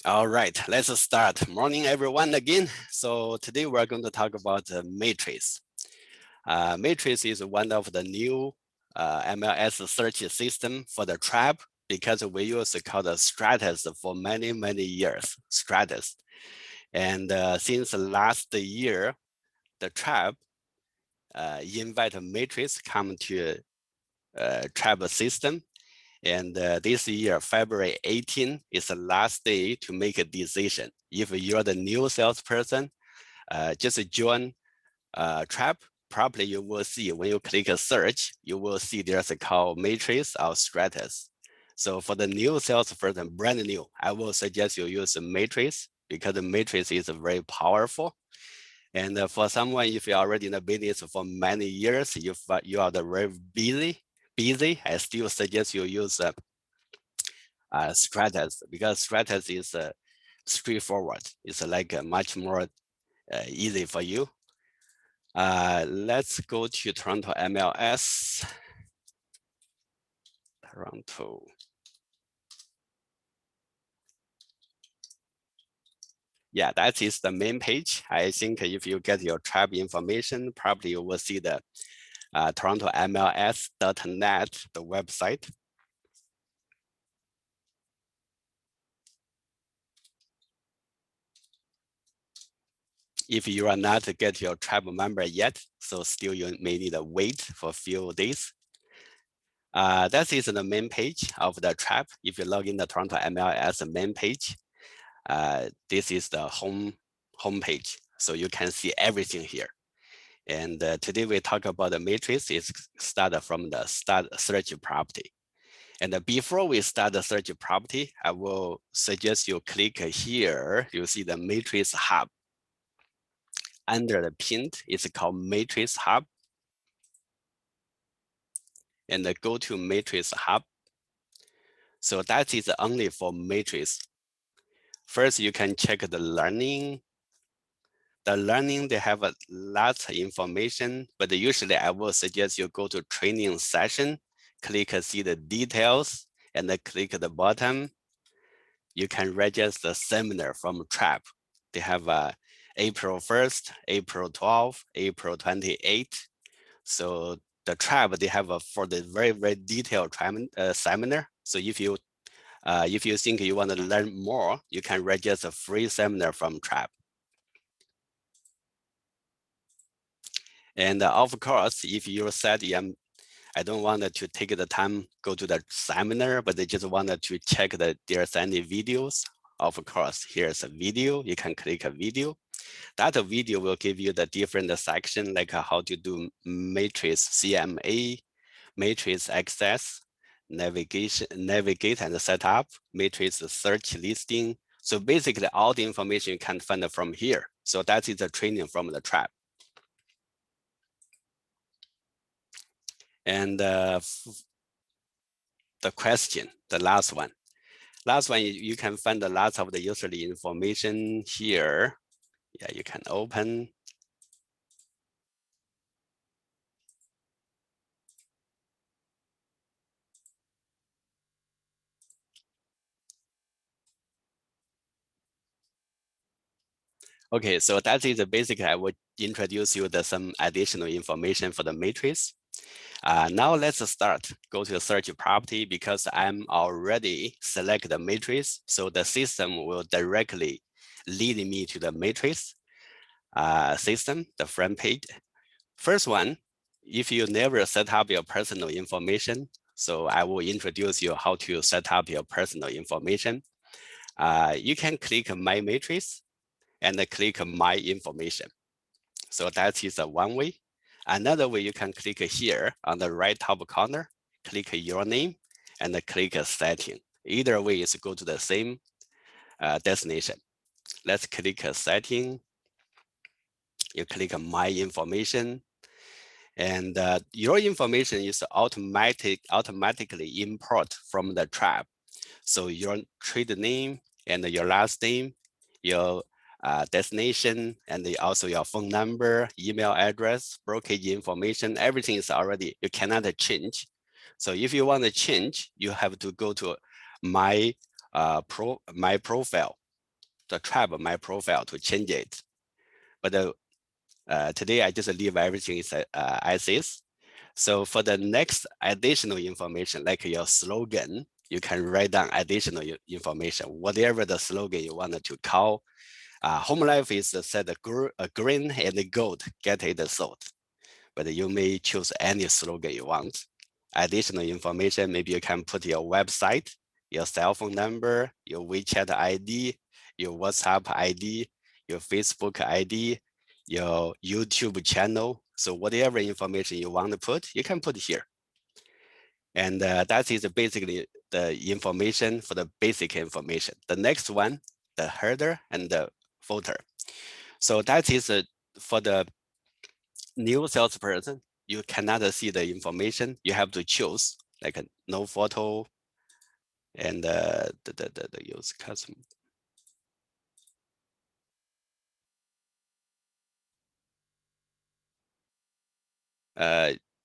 All right, let's start. Morning, everyone, again. So today we're going to talk about the matrix. Matrix is one of the new MLS search system for the trap because we use called the Stratus for many, many years, Stratus. And since last year, the trap invite matrix come to trap system. And this year, February 18 is the last day to make a decision. If you're the new salesperson, just join Trap. Probably you will see when you click a search, you will see there's a call matrix or stratus. So for the new salesperson, brand new, I will suggest you use a matrix because the matrix is very powerful. And for someone, if you're already in the business for many years, if you are the very busy, I still suggest you use Stratus because Stratus is straightforward. It's like much more easy for you. Let's go to Toronto MLS. Toronto. Yeah, that is the main page. I think if you get your trap information, probably you will see the TorontoMLS.net, the website. If you are not get your tribe member yet, so still you may need to wait for a few days. That is the main page of the tribe. If you log in the Toronto MLS main page, this is the home page. So you can see everything here. And today we talk about the matrix. It's started from the start search property. And before we start the search property, I will suggest you click here. You see the matrix hub. Under the pinned, it's called matrix hub. And go to matrix hub. So that is only for matrix. First, you can check the learning. The learning, they have a lot of information, but usually I will suggest you go to training session, click see the details, and then click the bottom. You can register the seminar from TRAP. They have April 1st, April 12th, April 28th. So the TRAP, they have for the very, very detailed seminar. So if you think you want to learn more, you can register a free seminar from TRAP. And of course, if you said, I don't want to take the time, go to the seminar, but they just wanted to check that there's any videos. Of course, here's a video. You can click a video. That video will give you the different section, like how to do matrix CMA, matrix access, navigate and set up, matrix search listing. So basically all the information you can find from here. So that is the training from the trap. And the question, the last one. Last one, you can find a lot of the user information here. Yeah, you can open. Okay, so that is basically I would introduce you to some additional information for the matrix. Now let's start. Go to the search property because I'm already select the matrix. So the system will directly lead me to the matrix system, the front page. First one, if you never set up your personal information, so I will introduce you how to set up your personal information. You can click my matrix and click my information. So that is one way. Another way, you can click here on the right top corner, click your name and click setting. Either way is go to the same destination. Let's click setting. You click my information, and your information is automatically import from the trap. So your trade name and your last name, your destination, and also your phone number, email address, brokerage information, everything is already, you cannot change. So if you want to change, you have to go to my profile. the tribe, my profile to change it. But today I just leave everything as is. So for the next additional information, like your slogan, you can write down additional information, whatever the slogan you wanted to call. Home life is said green and gold, get it sold. But you may choose any slogan you want. Additional information, maybe you can put your website, your cell phone number, your WeChat ID, your WhatsApp ID, your Facebook ID, your YouTube channel. So whatever information you want to put, you can put here. And that is basically the information for the basic information. The next one, the header and the footer. So that is for the new salesperson, you cannot see the information. You have to choose like a no photo and the use custom.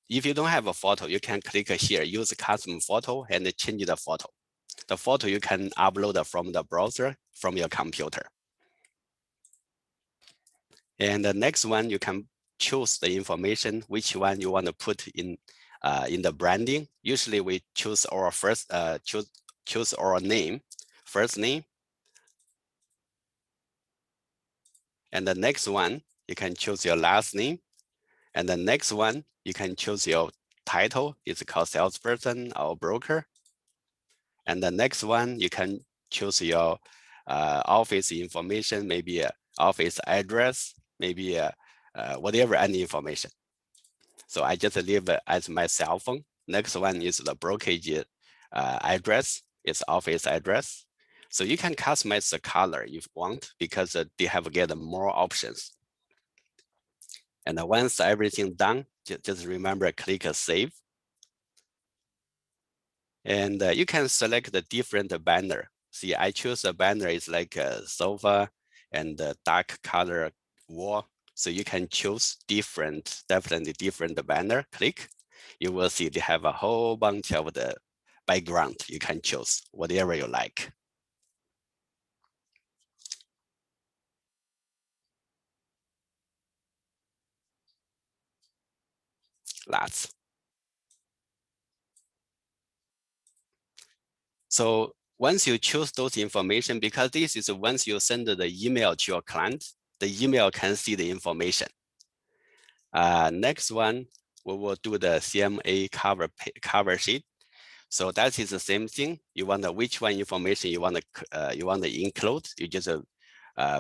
If you don't have a photo, you can click here, use custom photo and change the photo. The photo you can upload from the browser from your computer. And the next one, you can choose the information, which one you want to put in the branding. Usually we choose our first, choose our name, first name. And the next one, you can choose your last name. And the next one, you can choose your title. It's called salesperson or broker. And the next one, you can choose your office information, maybe a office address, maybe whatever, any information. So I just leave it as my cell phone. Next one is the brokerage address, it's office address. So you can customize the color if you want, because they have get more options. And once everything done, just remember click save. And you can select the different banner. See, I choose a banner is like a sofa and a dark color wall. So you can choose different, definitely different banner. Click, you will see they have a whole bunch of the background. You can choose whatever you like. Lots. So once you choose those information, because this is once you send the email to your client, the email can see the information. Next one, we will do the CMA cover sheet. So that is the same thing. You want which one information you want to include. You just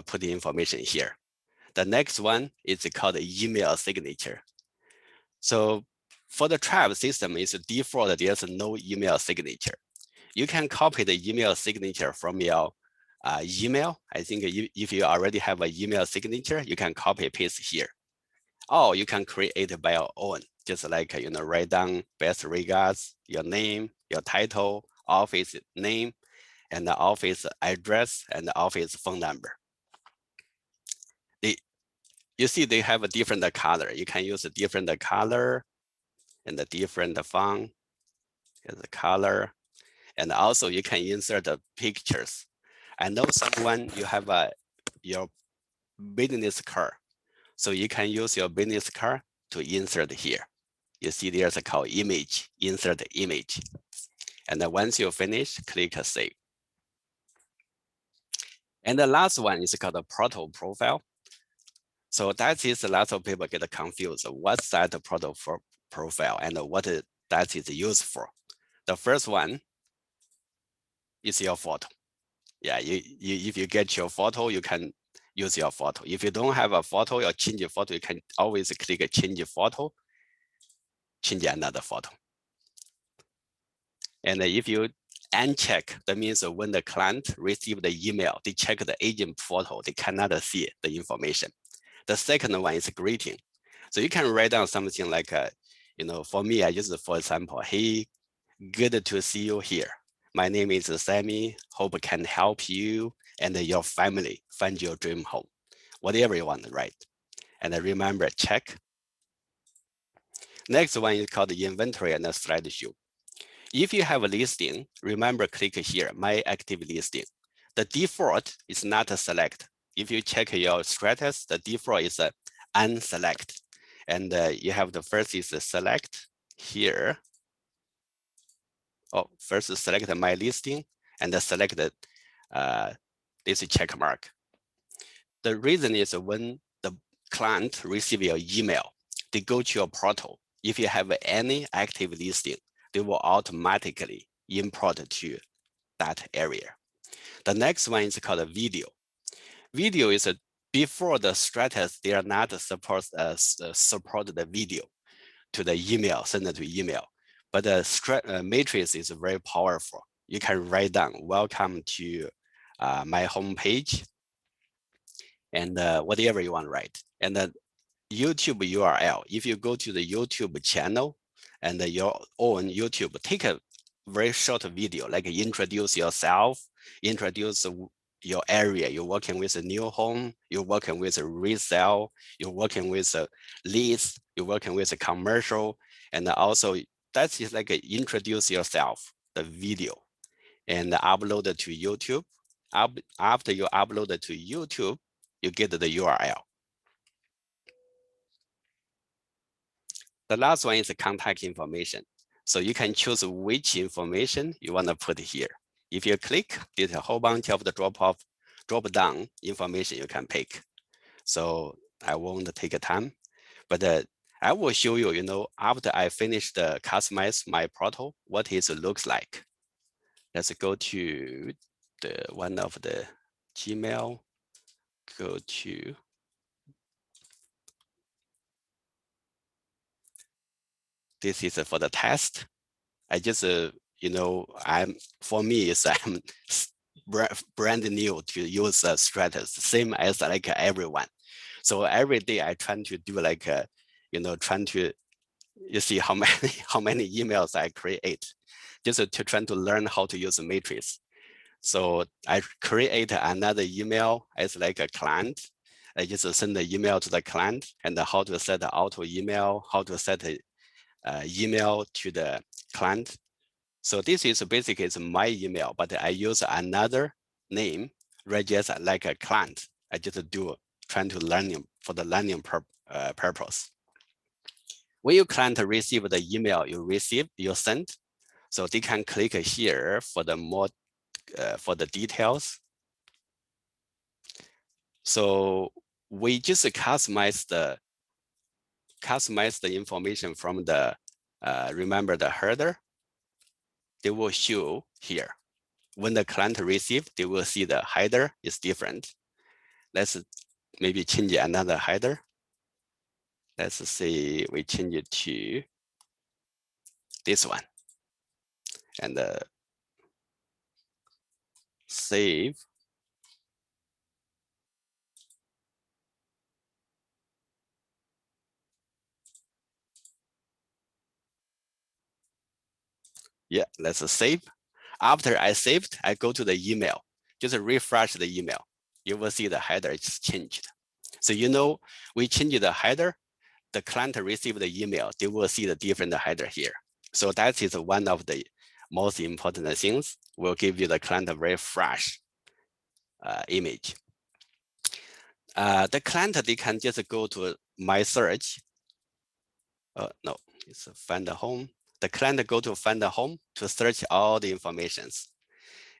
put the information here. The next one is called email signature. So for the tribe system, it's default. There's no email signature. You can copy the email signature from your email. I think if you already have an email signature, you can copy paste here. Or you can create it by your own, just like, write down best regards, your name, your title, office name, and the office address, and the office phone number. You see they have a different color. You can use a different color and a different font as a color. And also you can insert the pictures. I know someone, you have your business card. So you can use your business card to insert here. You see there's a called image, insert image. And then once you finish, click save. And the last one is called the product profile. So that is a lot of people get confused. What's that product profile and what that is used for? The first one is your photo. Yeah, if you get your photo, you can use your photo. If you don't have a photo or change your photo, you can always click change photo, change another photo. And if you uncheck, that means when the client receive the email, they check the agent photo, they cannot see the information. The second one is greeting. So you can write down something like, for me, I use, for example, hey, good to see you here. My name is Sammy, hope I can help you and your family find your dream home. Whatever you want to write. And remember, check. Next one is called the inventory and the slideshow. If you have a listing, remember click here, my active listing. The default is not a select. If you check your status, the default is a unselect. And you have the first is a select here. Oh, first select my listing and select this check mark. The reason is when the client receive your email, they go to your portal. If you have any active listing, they will automatically import to that area. The next one is called a video. Video is before the status, they are not supposed support the video to the email, send it to email. But the matrix is very powerful. You can write down, welcome to my homepage, and whatever you want to write. And the YouTube URL, if you go to the YouTube channel and your own YouTube, take a very short video, like introduce yourself, introduce your area. You're working with a new home, you're working with a resale, you're working with a lease, you're working with a commercial, and also that's just like a introduce yourself, the video, and upload it to YouTube. After you upload it to YouTube, you get the URL. The last one is the contact information. So you can choose which information you want to put here. If you click, there's a whole bunch of the drop-down information you can pick. So I won't take time, but I will show you, after I finish the customize my portal, what it looks like. Let's go to the one of the Gmail, go to this is for the test. I just, for me, I'm brand new to use Stratus, same as like everyone. So every day I try to do like, trying to, you see how many emails I create, just to try to learn how to use a matrix. So I create another email as like a client. I just send the email to the client and how to set the auto email, how to set a email to the client. So this is basically my email, but I use another name, register like a client. I just trying to learn for the learning purpose. When your client receive the email you send, so they can click here for the more for the details. So we just customize the information from the remember the header. They will show here. When the client receive, they will see the header is different. Let's maybe change another header. Let's say we change it to this one and save. Yeah, let's save. After I saved, I go to the email. Just refresh the email. You will see the header is changed. So we change the header. The client receive the email. They will see the different header here. So that is one of the most important things. Will give you the client a very fresh image. The client, they can just go to my search. No, it's find the home. The client go to find the home to search all the informations.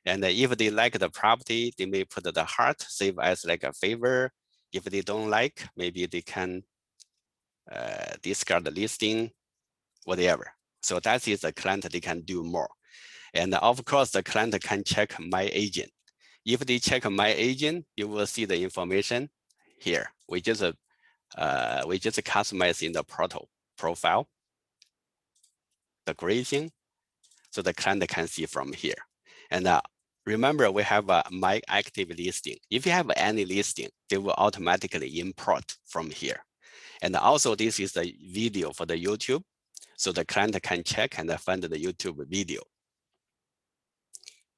And if they like the property, they may put the heart, save as like a favor. If they don't like, maybe they can discard the listing, whatever. So that is the client, they can do more. And of course, the client can check my agent. If they check my agent, you will see the information here. We just customize in the portal profile, the grading, so the client can see from here. And remember, we have my active listing. If you have any listing, they will automatically import from here. And also, this is the video for the YouTube, so the client can check and find the YouTube video.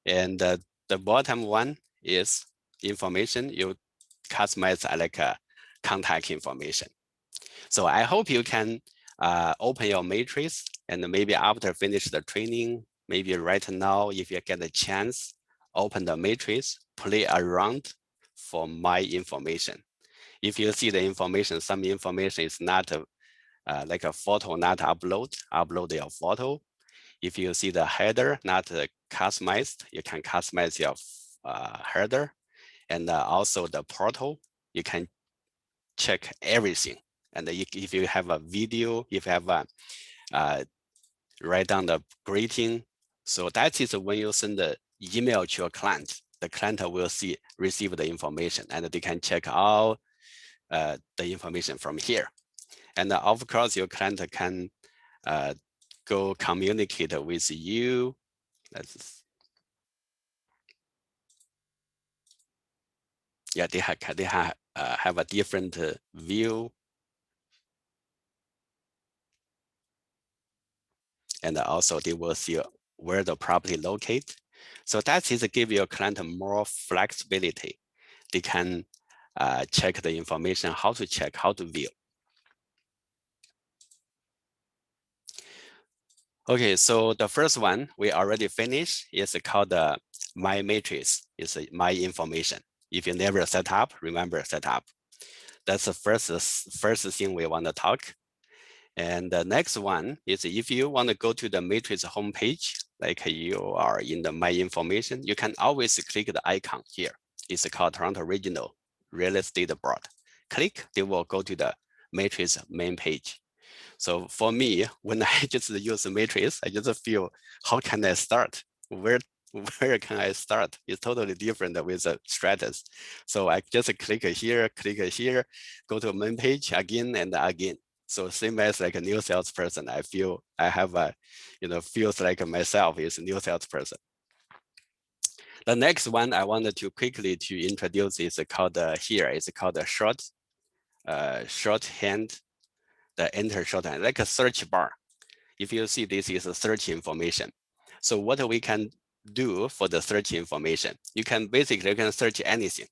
And the bottom one is information you customize like a contact information. So I hope you can open your matrix and maybe after finish the training, maybe right now, if you get a chance, open the matrix, play around for my information. If you see the information, some information is not like a photo, not upload your photo. If you see the header not customized, you can customize your header. And also the portal, you can check everything. And if you have a video, if you have a write down the greeting. So that is when you send the email to your client, the client will receive the information and they can check all the information from here. And of course, your client can go communicate with you. Yeah, they have a different view. And also they will see where the property located. So that is give your client more flexibility. They can check the information, how to check, how to view. Okay, so the first one we already finished is called My Matrix, is my information. If you never set up, remember set up. That's the first thing we want to talk. And the next one is if you want to go to the matrix homepage, like you are in the My Information, you can always click the icon here. It's called Toronto Regional Real Estate Board. Click, they will go to the matrix main page. So for me, when I just use the matrix, I just feel, how can I start? Where can I start? It's totally different with the Stratus. So I just click here, go to main page again and again. So same as like a new salesperson, I feel I have a, feels like myself is a new salesperson. The next one I wanted to quickly to introduce is called here. It's called a shorthand, the enter shorthand, like a search bar. If you see, this is a search information. So what we can do for the search information, you can search anything.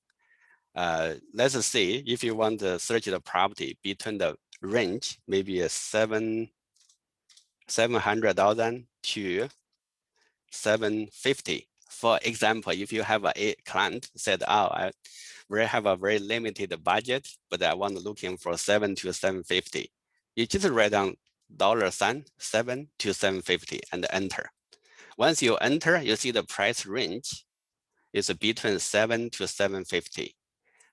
Let's say if you want to search the property between the range, maybe a 700,000 to 750. For example, if you have a client said, oh, I have a very limited budget, but I want looking for 7 to 750. You just write down $7 to 750 and enter. Once you enter, you see the price range is between 7 to 750.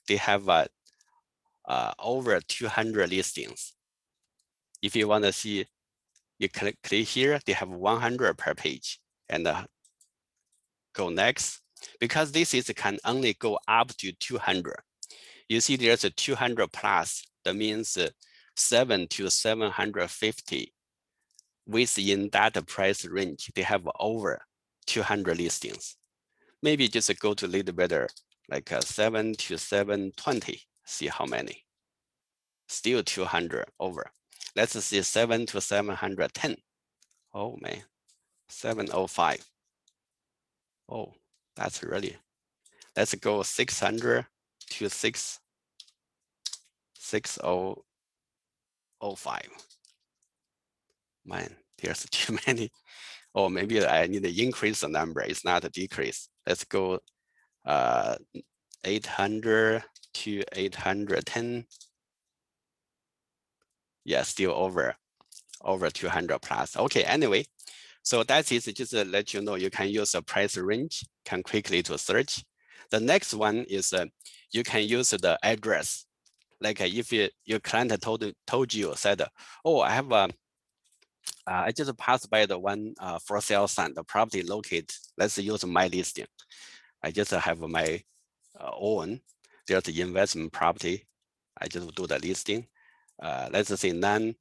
They have over 200 listings. If you want to see, you click here, they have 100 per page, and go next. Because this can only go up to 200. You see there's a 200 plus, that means 7 to 750. Within that price range, they have over 200 listings. Maybe just go to a little better, like 7 to 720, see how many. Still 200 over. Let's see 7 to 710. Oh man, 705. Oh, that's really, let's go 600 to 6005. Man, there's too many. Or maybe I need to increase the number, it's not a decrease. Let's go 800 to 810. Yeah, still over 200 plus. Okay, anyway, so that is just to let you know you can use a price range, can quickly to search. The next one is you can use the address. Like if your client told you, said, oh, I have a, I just passed by the one for sale sign, the property located, let's use my listing. I just have my own, there's the investment property. I just do the listing. Let's say non-mail.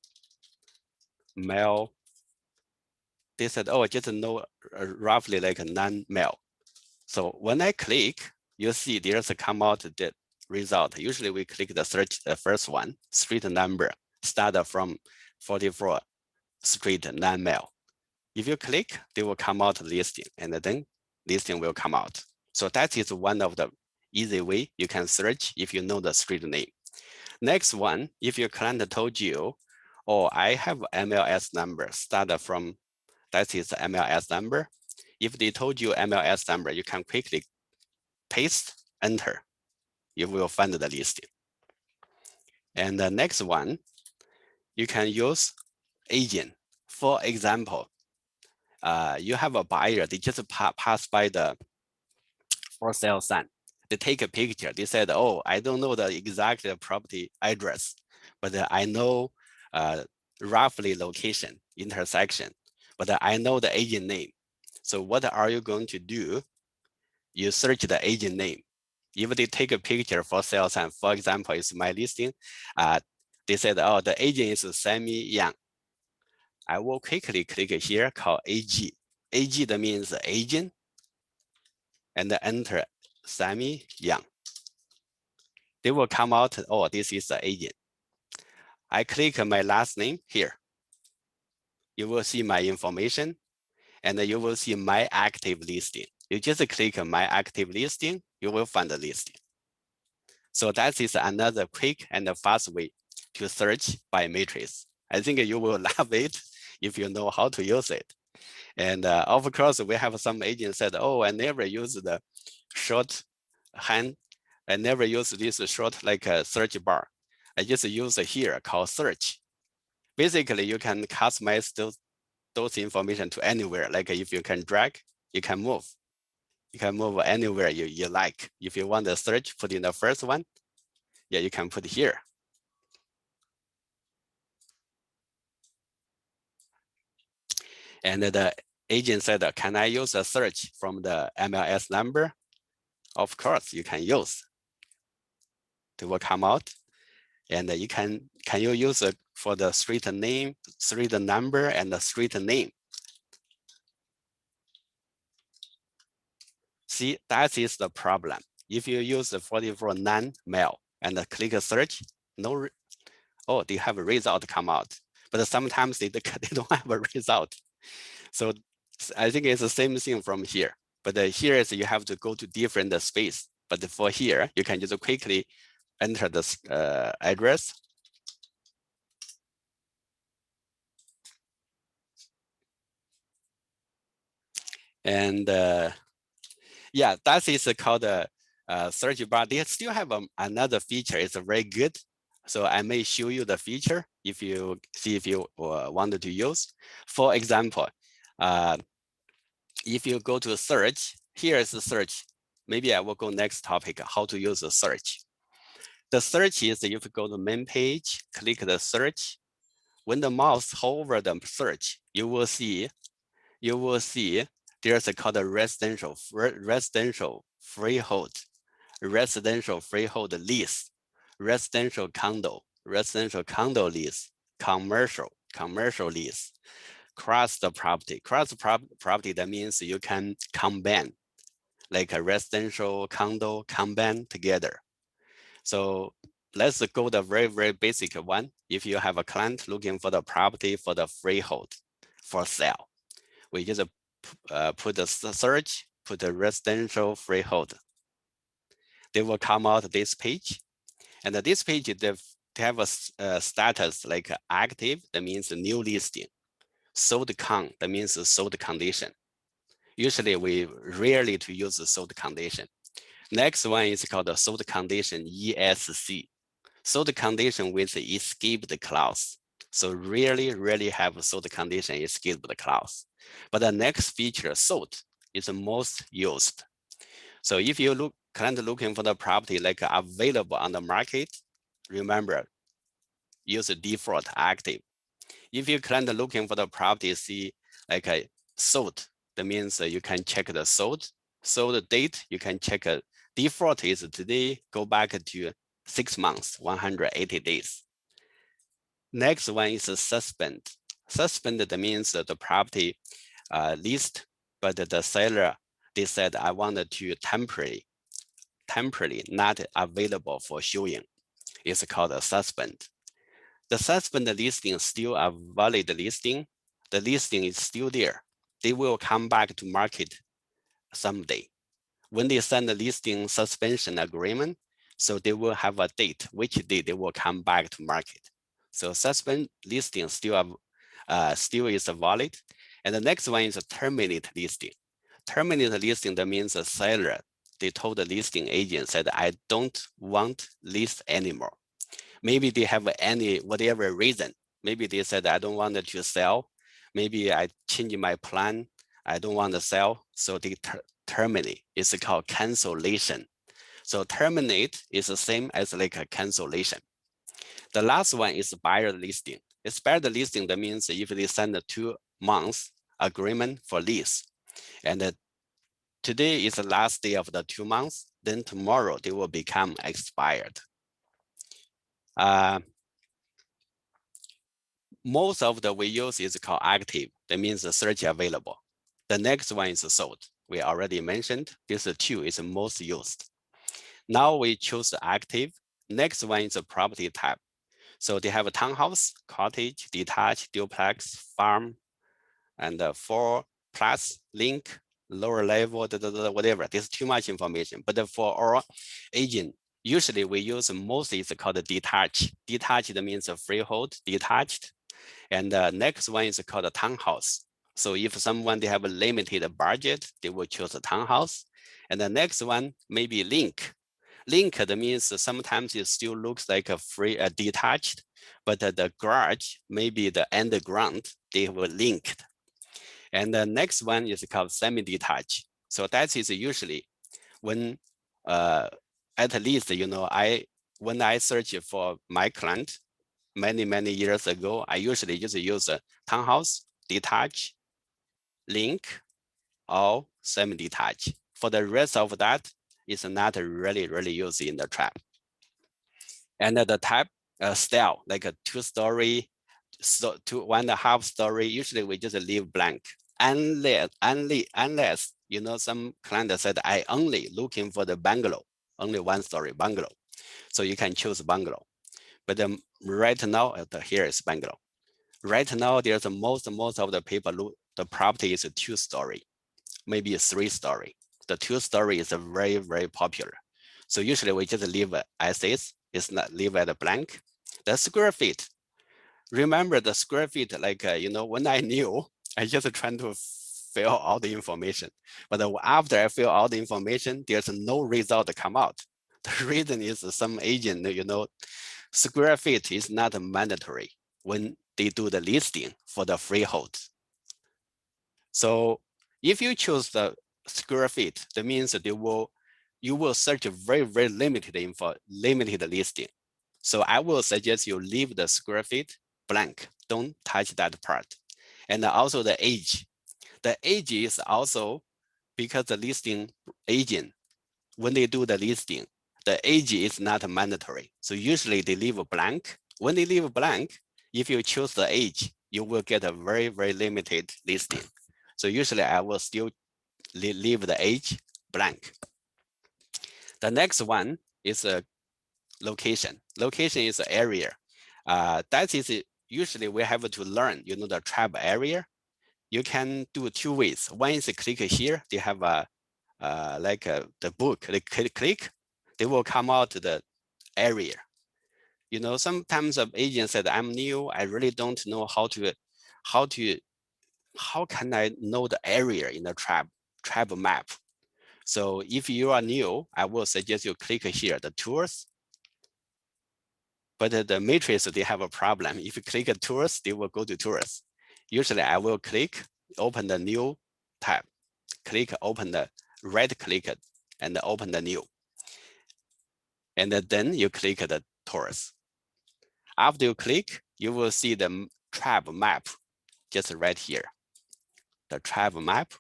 They said, oh, just know roughly like a non-mail. So when I click, you see there's a come out the result. Usually we click the search, the first one, street number, start from 44 street non-mail. If you click, they will come out listing, and then listing will come out. So that is one of the easy way you can search if you know the street name. Next one, if your client told you, oh, I have MLS number, start from, that is the MLS number. If they told you MLS number, you can quickly paste, enter. You will find the listing. And the next one, you can use agent. For example, you have a buyer, they just pass by the for sale sign. They take a picture. They said, oh, I don't know the exact property address, but I know roughly location, intersection, but I know the agent name. So what are you going to do? You search the agent name. If they take a picture for sale sign, for example, it's my listing, they said, oh, the agent is Sammy Yang. I will quickly click here, call AG. AG that means agent, and enter Sammy Yang. They will come out, oh, this is the agent. I click my last name here. You will see my information, and you will see my active listing. You just click my active listing, you will find the listing. So that is another quick and fast way to search by matrix. I think you will love it if you know how to use it. And of course, we have some agents said, oh, I never use the shorthand. I never use this short like a search bar. I just use here called search. Basically, you can customize those information to anywhere. Like if you can drag, you can move. You can move anywhere you like. If you want the search, put in the first one. Yeah, you can put here. And the agent said, can I use a search from the MLS number? Of course, you can use. It will come out. And you can you use it for the street name, street number, and the street name? See, that is the problem. If you use the 44 non-mail and click search, no, oh, they have a result come out. But sometimes they don't have a result. So I think it's the same thing from here. But here is you have to go to different space. But for here, you can just quickly enter the address. And yeah, that is called a search bar. They still have another feature. It's very good. So I may show you the feature if you see if you wanted to use. For example, if you go to search, here is the search. Maybe I will go next topic, how to use the search. The search is if you go to main page, click the search. When the mouse hover the search, you will see there's a called a residential freehold lease, residential condo lease, commercial lease, cross the property. Property, that means you can combine, like a residential condo combine together. So let's go the very basic one. If you have a client looking for the property for the freehold for sale, we just put the search, put the residential freehold. They will come out this page. And this page, they have a status like active, that means new listing. Sold con, that means sold condition. Usually we rarely to use the sold condition. Next one is called the sold condition ESC. Sold condition with the escaped clause. So rarely have a sold condition escaped clause. But the next feature, sold, is the most used. So if you client looking for the property like available on the market, remember, use the default active. If you client looking for the property, see like a sold, that means you can check the sold date, you can check default is today, go back to 6 months, 180 days. Next one is a suspend. Suspend, that means the property list, but the seller, they said, I wanted to temporarily not available for showing. It's called a suspend. The suspend listing is still a valid listing. The listing is still there. They will come back to market someday. When they send the listing suspension agreement, so they will have a date, which date they will come back to market. So suspend listing still is valid. And the next one is a terminate listing. Terminate listing, that means the seller, they told the listing agent said, I don't want list anymore. Maybe they have any, whatever reason. Maybe they said, I don't want to sell. Maybe I change my plan. I don't want to sell. So they terminate. It's called cancellation. So terminate is the same as like a cancellation. The last one is buyer listing. It's buyer listing. That means if they send a 2 months agreement for lease, and today is the last day of the 2 months, then tomorrow they will become expired. Most of the we use is called active. That means the search available. The next one is sold. We already mentioned this two is most used. Now we choose active. Next one is a property type. So they have a townhouse, cottage, detached, duplex, farm, and 4 plus, link, lower level, whatever. There's too much information. But for our agent, usually we use mostly it's called detached. Detached means a freehold, detached. And the next one is called a townhouse. So if someone they have a limited budget, they will choose a townhouse. And the next one maybe link. Link, that means sometimes it still looks like a detached, but the garage, maybe the underground, they were linked. And the next one is called semi-detached. So that is usually when, at least, when I search for my client many years ago, I usually just use a townhouse, detached, link, or semi-detached. For the rest of that, it's not really used in the trap. And the type style, like a 2-story, so 1.5 story, usually we just leave blank. Unless some client said, I only looking for the bungalow, only 1-story bungalow. So you can choose bungalow. But right now, here is bungalow. Right now, there's most of the people, the property is a 2-story, maybe a 3-story. The 2-story is a very popular. So usually we just leave as is. It's not leave it blank. The square feet. Remember the square feet, like, when I knew, I just trying to fill all the information. But after I fill all the information, there's no result to come out. The reason is some agent, square feet is not mandatory when they do the listing for the freehold. So if you choose the square feet, that means that you will search a very limited listing. So I will suggest you leave the square feet blank. Don't touch that part. And also the age. The age is also because the listing agent, when they do the listing, the age is not mandatory. So usually they leave a blank. When they leave a blank, if you choose the age, you will get a very limited listing. So usually I will still leave the age blank. The next one is a location. Location is an area. That is usually we have to learn, the trap area. You can do 2 ways. One is click here. They have the book. They click, they will come out to the area. Sometimes the agent said, I'm new. I really don't know how can I know the area in the trap map. So if you are new, I will suggest you click here, the tours. But the matrix, they have a problem. If you click tours, they will go to tours. Usually I will click, open the new tab, click, open the right click and open the new. And then you click the tours. After you click, you will see the trap map just right here. The trap map.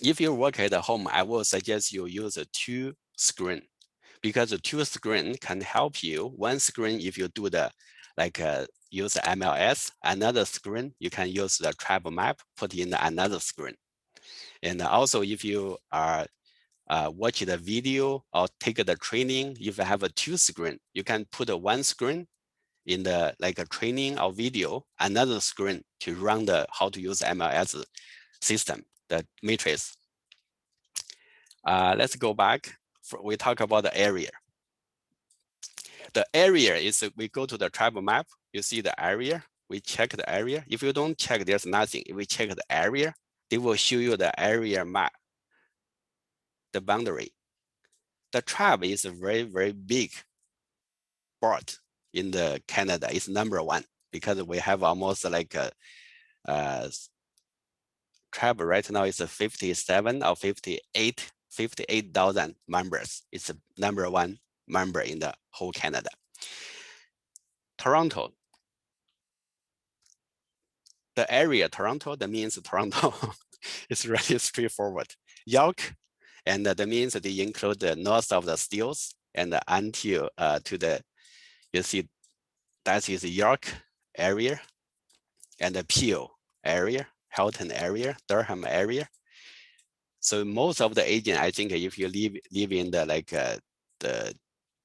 If you work at home, I will suggest you use a 2 screen, because the 2 screen can help you. One screen, if you do the use MLS, another screen, you can use the trap map, put in another screen. And also if you are watch the video or take the training, if you have a 2 screen, you can put a 1 screen in the a training or video, another screen to run the how to use MLS system, the matrix. Let's go back. We talk about the area. The area is, we go to the tribal map, you see the area. we check the area. If you don't check, there's nothing. If we check the area, they will show you the area map, the boundary. The tribe is a very, very big board in the Canada. It's #1 because we have almost like a tribe right now is a 57 or 58,000 members. It's the #1 member in the whole Canada. Toronto. The area Toronto, that means Toronto. It's really straightforward. York, and that means they include the north of the Steeles and until to the, you see, that is York area and the Peel area, Halton area, Durham area. So most of the agent, I think, if you live in the the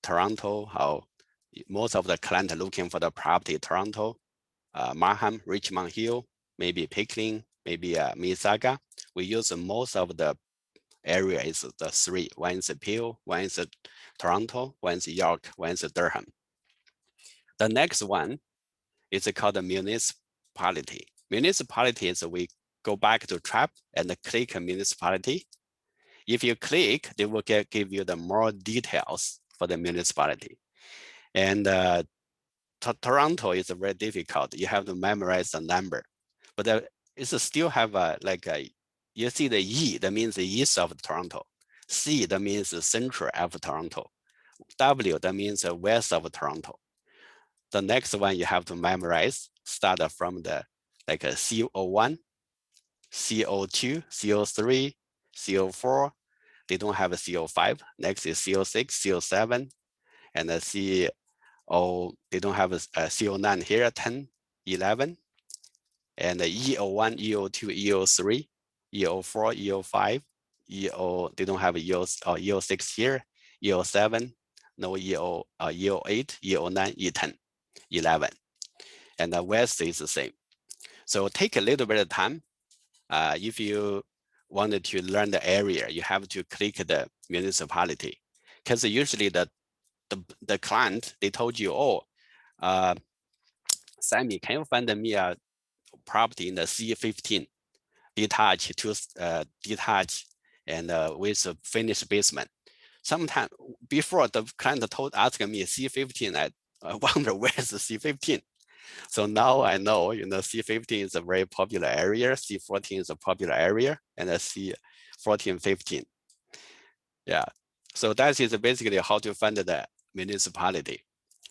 Toronto, or most of the client looking for the property, Toronto, Markham, Richmond Hill, maybe Pickering, maybe Mississauga. We use most of the area is the three. One is Peel, one is Toronto, one is York, one is Durham. The next one is called the municipality. Municipality is we go back to tab and click municipality. If you click, they will give you the more details for the municipality. And Toronto is very difficult. You have to memorize the number, but it's still have you see the E, that means the east of Toronto. C, that means the central of Toronto. W, that means the west of Toronto. The next one you have to memorize, start from the like a CO1, CO2, CO3, CO4. They don't have a CO5. Next is CO6, CO7, and the CO, they don't have a CO9 here, 10, 11, and the EO1, EO2, EO3, EO4, EO5, EO, they don't have a EO6 here, EO7, no EO, EO8, EO9, E10, 11. And the West is the same. So take a little bit of time. If you wanted to learn the area, you have to click the municipality, because usually the client, they told you, oh, Sammy, can you find me a property in the C15, detached to detached and with a finished basement. Sometime before the client asked me C15, I wonder where's the C15. So now I know, C15 is a very popular area, C14 is a popular area, and the C14, 15. Yeah, so that is basically how to find the municipality.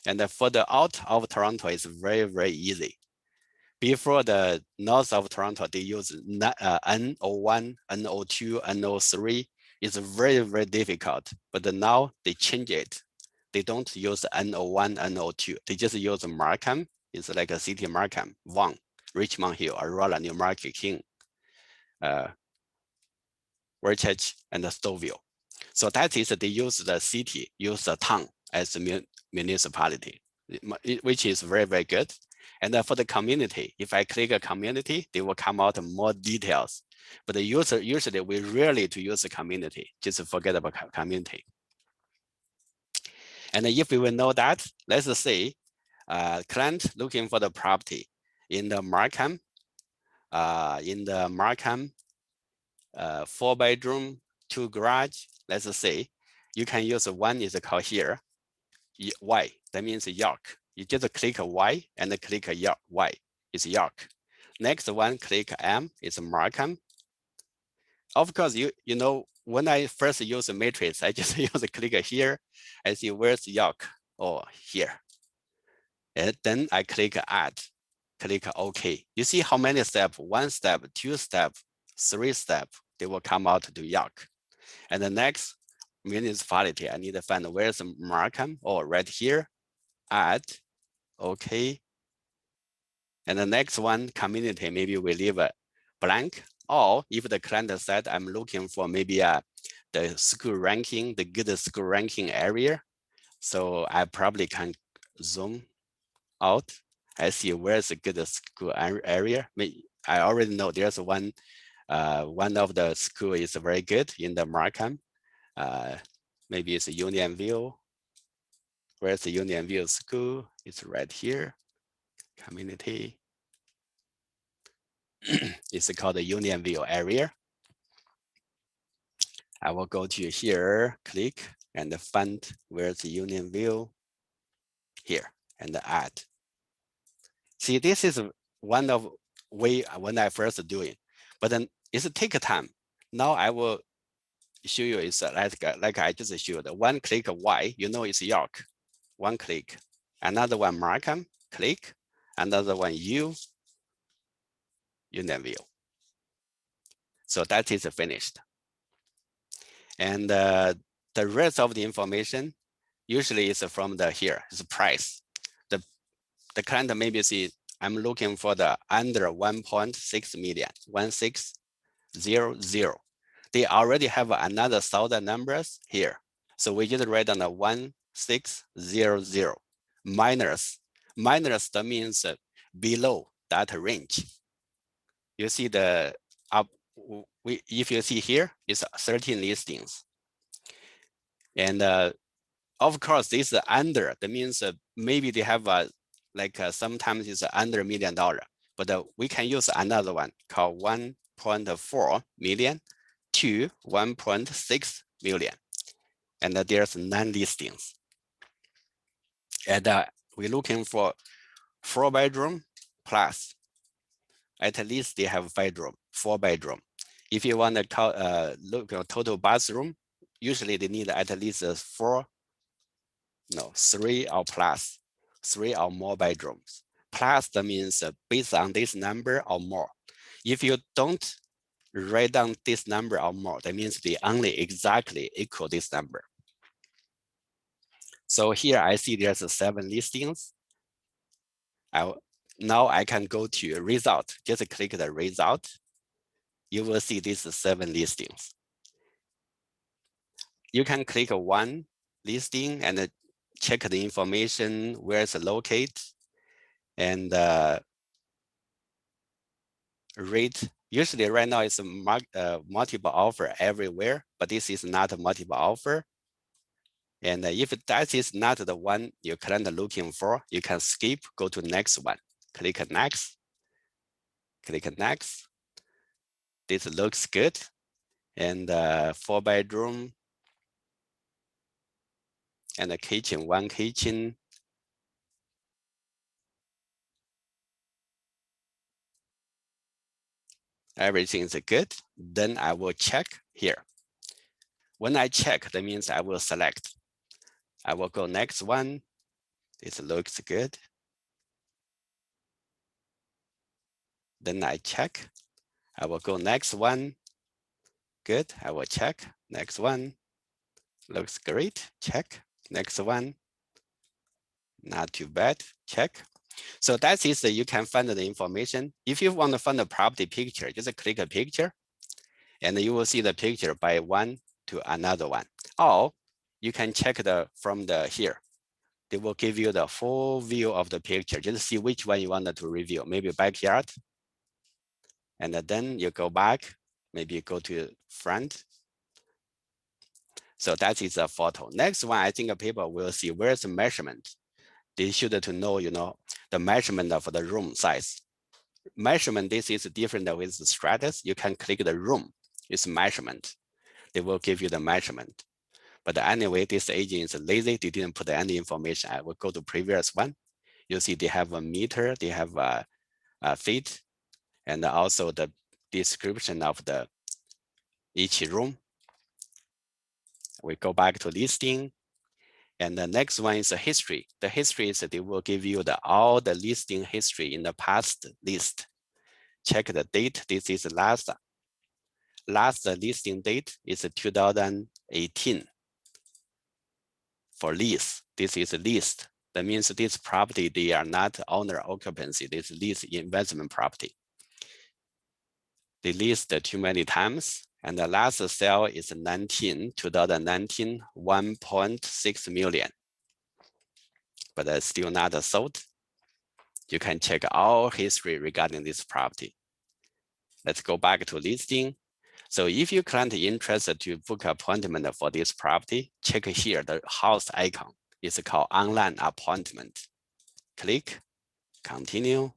And for the out of Toronto, it's very, very easy. Before the north of Toronto, they use N01, N02, N03. It's very, very difficult, but now they change it. They don't use N01, N02. They just use Markham. It's like a city Markham, Vaughan, Richmond Hill, Aurora, Newmarket, King, Whitechurch, and Stouffville. So that is they use the city, use the town as a municipality, which is very, very good. And for the community, if I click a community, they will come out more details. But the usually we rarely to use the community, just forget about community. And if we will know that, let's say client looking for the property in the Markham, 4-bedroom, 2 garage, let's say, you can use one is called here, Y, that means York. You just click Y and click York, Y, is York. Next one, click M, is Markham. Of course, you know, when I first use a matrix, I just use click here, I see where's York, or here. And then I click add, click OK. You see how many steps, 1 step, 2 step, 3 step, they will come out to York. And the next municipality, I need to find where's Markham, or right here, add, OK. And the next one, community, maybe we leave it blank. Or if the client said, I'm looking for maybe the school ranking, the good school ranking area. So I probably can zoom out. I see where's the good school area. I already know there's one of the school is very good in the Markham. Maybe it's Unionville. Where's the Unionville school? It's right here. Community. It's called the Unionville area. I will go to here, click, and find where's the Unionville here, and add. See, this is one of way when I first do it, but then it's take time. Now I will show you is like I just showed. One click Y, you know it's York. One click. Another one Markham, click. Another one Unionville. So that is finished. And the rest of the information usually is from the here, is price. The client maybe see, I'm looking for the under 1.6 million, 1600. They already have another 1,000 numbers here. So we just write on the 1600 minus. Minus that means below that range. You see the up. If you see here, it's 13 listings. And of course, this is under. That means maybe they have sometimes it's under $1 million, but we can use another one called 1.4 million to 1.6 million. And there's 9 listings. And we're looking for 4-bedroom plus. At least they have 4-bedroom. If you want to look at total bathroom, usually they need at least 3 or plus, 3 or more bedrooms. Plus that means based on this number or more. If you don't write down this number or more, that means they only exactly equal this number. So here I see there's 7 listings. Now I can go to result. Just click the result. You will see these 7 listings. You can click one listing and check the information, where it's located, and rate. Usually right now it's a multiple offer everywhere, but this is not a multiple offer. And if that is not the one you're currently looking for, you can skip, go to next one. Click next. Click next. This looks good. And 4-bedroom and a kitchen, 1 kitchen. Everything is good. Then I will check here. When I check, that means I will select. I will go next one. This looks good. Then I check. I will go next one. Good. I will check. Next one. Looks great. Check. Next one. Not too bad. Check. So that is you can find the information. If you want to find a property picture, just click a picture and you will see the picture by one to another one. Or you can check from here. They will give you the full view of the picture. Just see which one you wanted to review. Maybe backyard. And then you go back. Maybe you go to front. So that is a photo. Next one, I think people will see where's the measurement. They should to know, the measurement of the room size. Measurement, this is different with the stratus. You can click the room, it's measurement. They will give you the measurement. But anyway, this agent is lazy. They didn't put any information. I will go to previous one. You see they have a meter, they have a feet, and also the description of each room. We go back to listing. And the next one is the history. The history is that they will give you all the listing history in the past list. Check the date. This is the last listing date is 2018. For lease, this is a list. That means this property, they are not owner occupancy. This lease investment property. They leased too many times. And the last sale is 2019, 1.6 million. But it's still not sold. You can check all history regarding this property. Let's go back to listing. So if your client is interested to book an appointment for this property, check here, the house icon. It's called online appointment. Click, continue,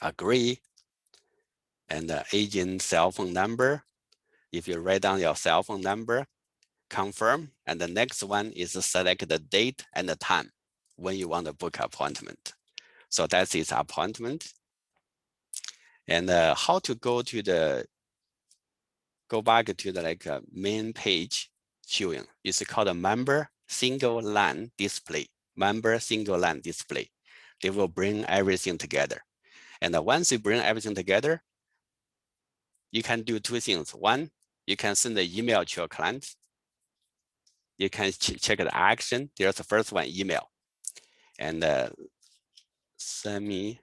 agree, and the agent cell phone number. If you write down your cell phone number, confirm, and the next one is to select the date and the time when you want to book appointment. So that's his appointment. And how to go back to the main page showing. It's called a member single line display. Member single line display. They will bring everything together. And once you bring everything together, you can do two things. One, you can send the email to your client. You can check the action. There's the first one, email. And send me.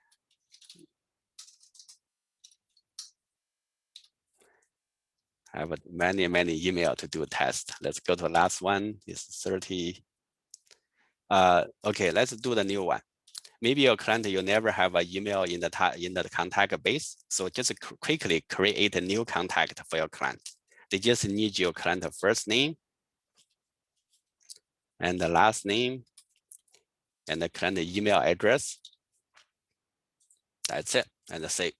I have many email to do a test. Let's go to the last one. It's 30. Okay, let's do the new one. Maybe your client, you never have an email in the contact base. So just quickly create a new contact for your client. They just need your client first name and the last name and the client email address. That's it. And say,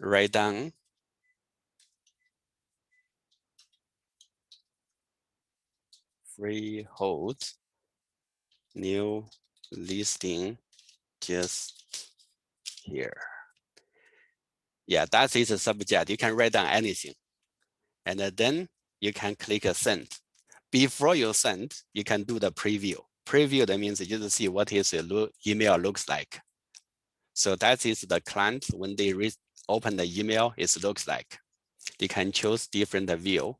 write down freehold new listing just here. Yeah, that is the subject. You can write down anything. And then you can click send. Before you send, you can do the preview. Preview, that means you just see what his email looks like. So that is the client, when they open the email, it looks like. They can choose different view.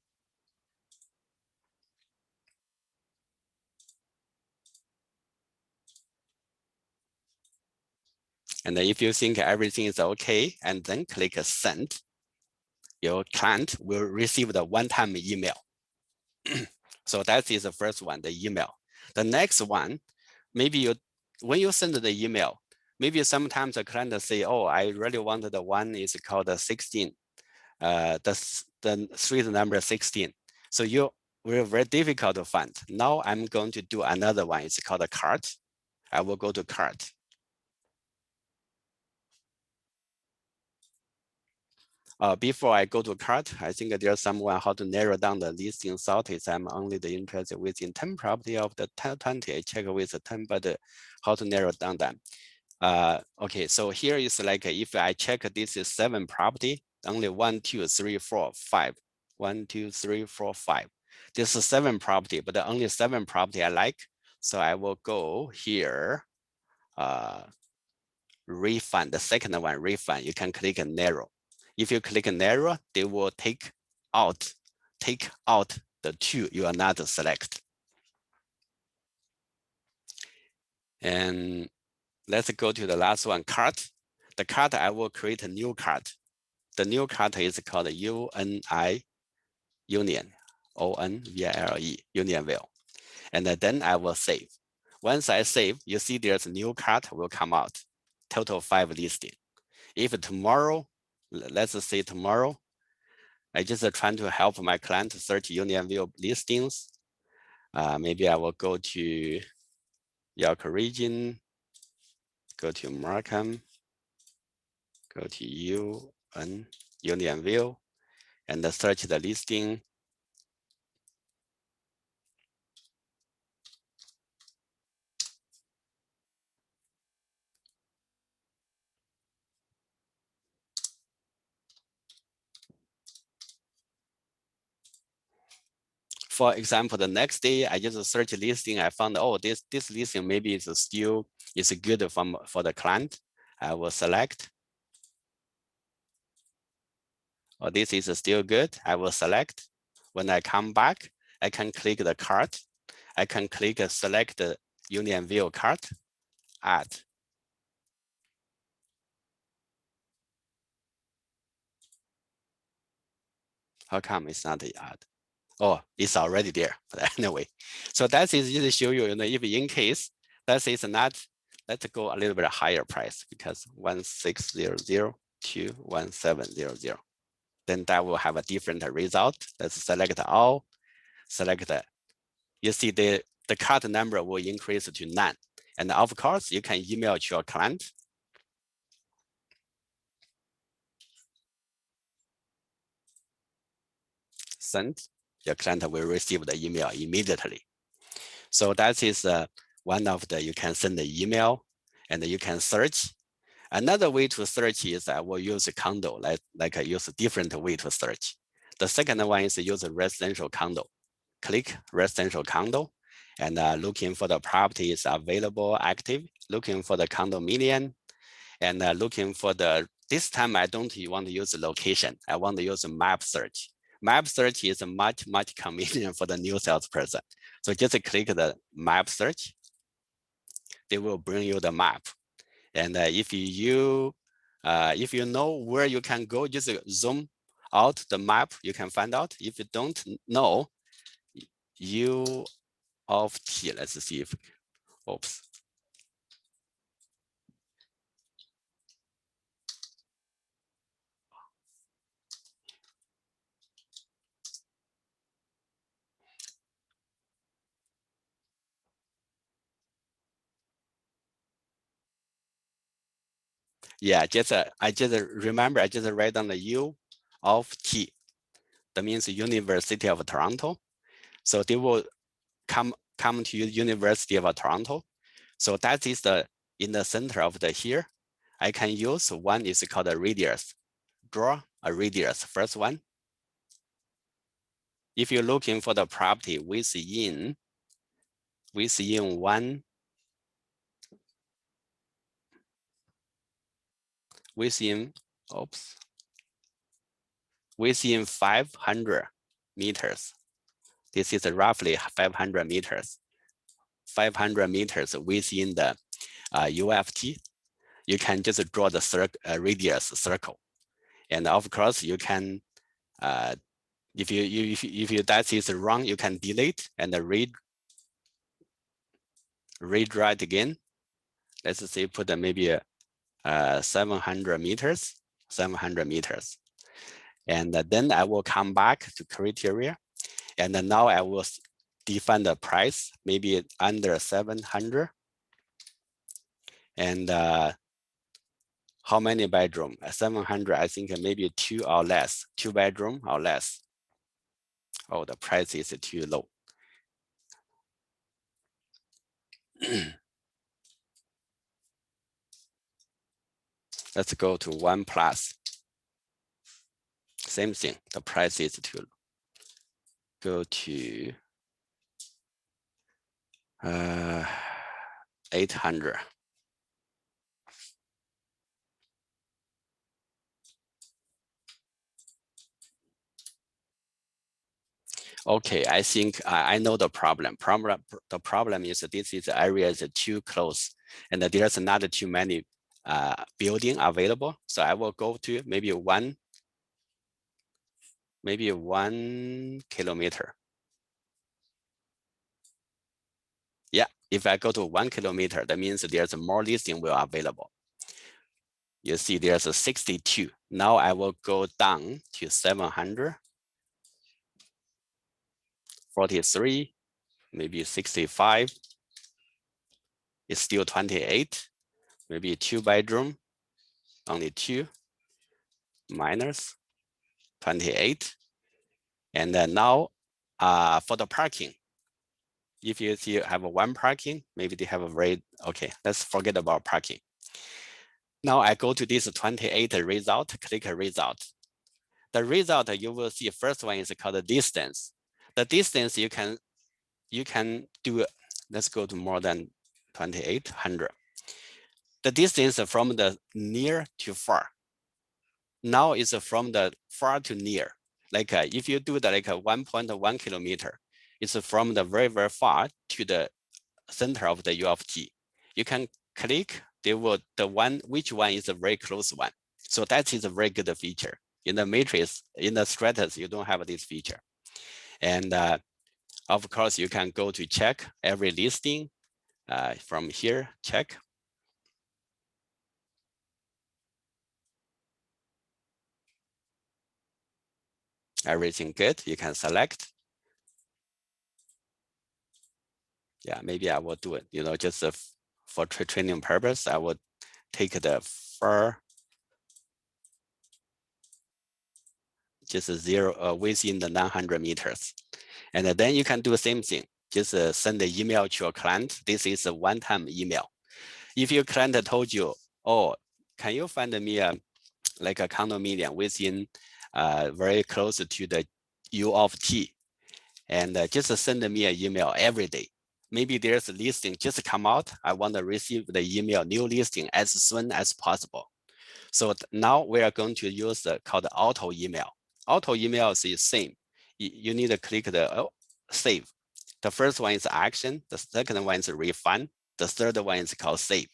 And if you think everything is okay, and then click send, your client will receive the one-time email. So that is the first one, the email. The next one, maybe when you send the email, maybe sometimes the client say, oh, I really wanted the one is called 16, the street number 16. So you will very difficult to find. Now I'm going to do another one. It's called a cart. I will go to cart. Before I go to cart, I think there's someone how to narrow down the listing sort is I'm only interested within 10 property of the 20. I check with the 10, but how to narrow down them. Okay, so here is like if I check this is 7 property, only 1, 2, 3, 4, 5. 1, 2, 3, 4, 5. This is 7 property, but only 7 property I like. So I will go here, refund, the second one, refund. You can click narrow. If you click narrow, they will take out the 2 you are not select. And let's go to the last one, cart. The cart, I will create a new cart. The new cart is called UNI, Union, ONVILE, Unionville. And then I will save. Once I save, you see there's a new cart will come out, total 5 listing. If tomorrow, let's say tomorrow, I just trying to help my client to search Unionville listings. Maybe I will go to York region, go to Markham, go to Unionville, and search the listing. For example, the next day I just search listing. I found, oh, this listing maybe is still is good for the client. I will select. Oh, this is still good. I will select. When I come back, I can click the cart. I can click select the Unionville cart, add. How come it's not add? Oh, it's already there. But anyway, so that is just to show you, if in case that is not, let's go a little bit higher price because 1600 to 1700. Then that will have a different result. Let's select all, select that. You see the cart number will increase to 9. And of course, you can email to your client. sent, your client will receive the email immediately. So that is one of the, you can send the email and you can search. Another way to search is I will use a condo, like I use a different way to search. The second one is use a residential condo. Click residential condo and looking for the properties available, active, looking for the condominium, and looking for the, this time I don't want to use the location. I want to use a map search. Map search is much convenient for the new salesperson. So just click the map search. They will bring you the map. And if you know where you can go, just zoom out the map, you can find out. If you don't know, U of T, let's see if, oops. Yeah, I just remember, I just write down the U of T. That means University of Toronto. So they will come to University of Toronto. So that is in the center of the here. I can use one is called a radius. Draw a radius, first one. If you're looking for the property within one, within 500 meters. This is roughly 500 meters. 500 meters within the UFT. You can just draw the radius circle. And of course, you can, if you that is wrong, you can delete and rewrite again. Let's say put maybe 700 meters, 700 meters. And then I will come back to criteria. And then now I will define the price, maybe under 700. And how many bedroom? 700, I think maybe 2 or less, 2 bedroom or less. Oh, the price is too low. Let's go to 1 plus. Same thing, the price is too low. Go to 800. Okay, I think I know the problem. The problem is that this is area is too close and that there's not too many building available. So I will go to maybe 1 kilometer. Yeah, if I go to 1 kilometer, that means there's more listing will available. You see there's a 62. Now I will go down to 700. 43, maybe 65. It's still 28. Maybe 2 bedroom, only 2, minus 28. And then now for the parking, if you see have 1 parking, maybe they have a very, okay, let's forget about parking. Now I go to this 28 result, click result. The result you will see first one is called the distance. The distance you can do, let's go to more than 2800. The distance from the near to far. Now it's from the far to near. Like if you do the like 1.1 kilometer, it's from the very far to the center of the U of T. You can click, which one is a very close one. So that is a very good feature. In the matrix, in the stratus, you don't have this feature. And of course, you can go to check every listing from here, check. Everything good, you can select. Yeah, maybe I will do it, just for training purpose, I would take the far just zero within the 900 meters. And then you can do the same thing. Just send the email to your client. This is a one-time email. If your client told you, oh, can you find me like a condominium within very close to the U of T, and just send me an email every day. Maybe there's a listing just come out. I want to receive the email new listing as soon as possible. So now we are going to use called auto email. Auto email is the same. You need to click the save. The first one is action. The second one is refund. The third one is called save.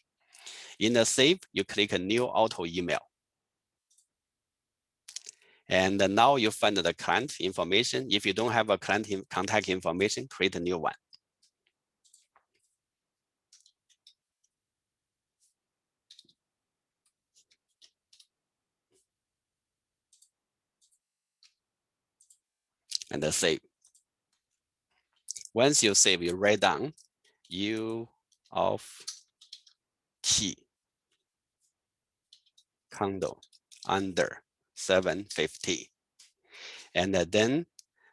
In the save, you click a new auto email. And now you find the client information. If you don't have a client contact information, create a new one. And then save. Once you save, you write down U of T condo under 750. And then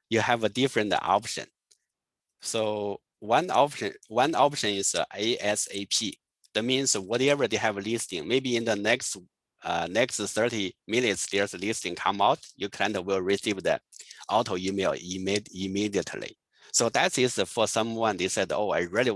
you have a different option. So one option is ASAP. That means whatever they have listing, maybe in the next 30 minutes, there's a listing come out, your client will receive the auto email immediately. So that is for someone, they said, oh, I really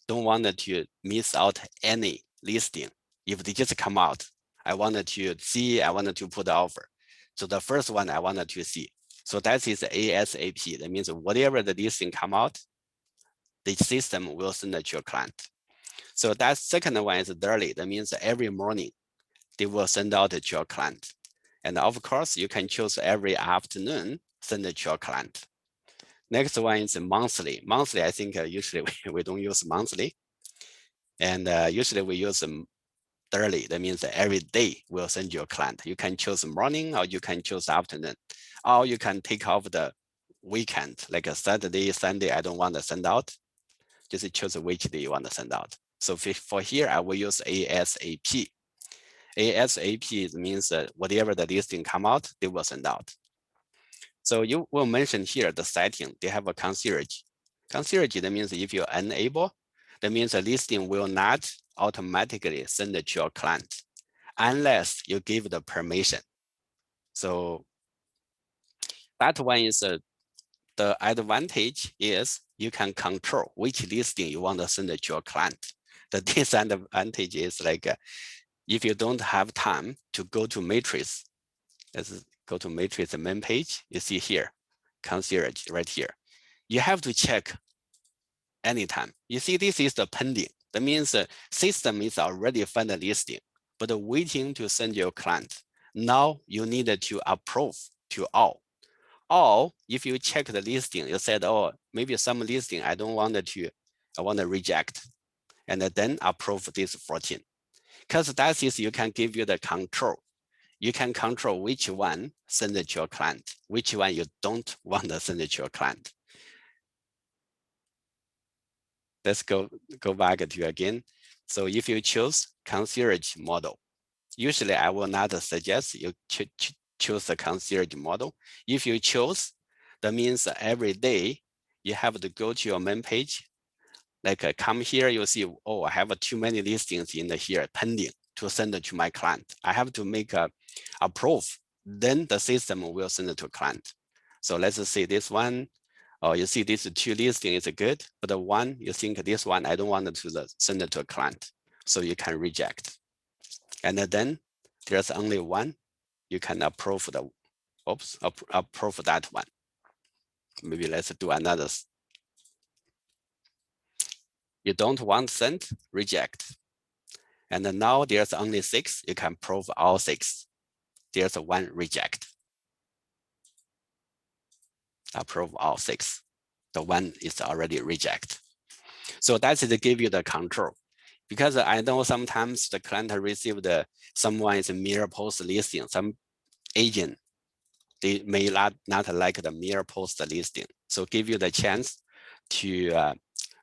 don't want to miss out any listing. If they just come out, I wanted to see, I wanted to put the offer. So the first one I wanted to see. So that is ASAP. That means whatever the listing come out, the system will send it to your client. So that second one is daily. That means every morning they will send out to your client. And of course, you can choose every afternoon, send it to your client. Next one is monthly. Monthly, I think usually we don't use monthly. And usually we use daily. That means every day we'll send you a client. You can choose morning or you can choose afternoon. Or you can take off the weekend, like a Saturday, Sunday, I don't want to send out. Just choose which day you want to send out. So for here, I will use ASAP. ASAP means whatever the listing come out, they will send out. So you will mention here the setting, they have a concierge. Concierge, that means if you're unable, that means the listing will not automatically send it to your client unless you give the permission. So that one is the advantage is you can control which listing you want to send it to your client. The disadvantage is like if you don't have time to go to matrix, let's go to matrix main page, you see here, concierge right here. You have to check anytime. You see this is the pending. That means the system is already found a listing, but waiting to send your client. Now you need to approve to all. Or if you check the listing, you said, oh, maybe some listing I want to reject, and then approve this 14. Because that is you can give you the control. You can control which one send it to your client, which one you don't want to send it to your client. Let's go back to again. So if you choose concierge model, usually I will not suggest you choose the concierge model. If you choose, that means every day you have to go to your main page. Like come here, you see, oh, I have too many listings in here pending to send it to my client. I have to make a proof. Then the system will send it to client. So let's say this one, you see these two listings is good, but the one you think this one, I don't want to send it to a client. So you can reject. And then there's only one, you can approve approve that one. Maybe let's do another. You don't want send, reject. And then now there's only 6, you can prove all 6. There's one reject. Approve all 6. The one is already reject. So that's to give you the control. Because I know sometimes the client received someone is a mere post listing. Some agent, they may not like the mere post listing. So give you the chance to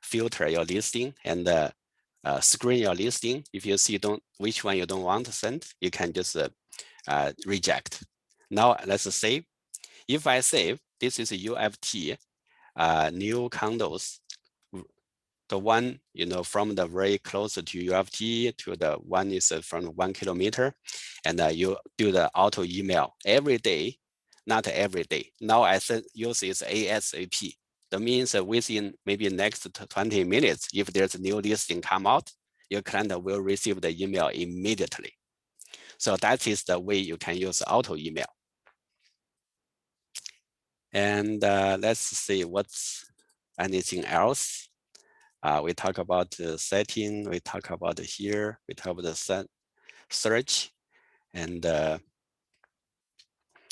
filter your listing and screen your listing. If you see which one you don't want to send, you can just reject. Now let's save. If I save, this is a UFT, new condos. The one, from the very close to UFT to the one is from 1 kilometer, and you do the auto email every day, not every day. Now I use is ASAP. That means within maybe next 20 minutes, if there's a new listing come out, your client will receive the email immediately. So that is the way you can use auto email. And let's see what's anything else. We talk about the setting, we talk about here, we talk about the search, and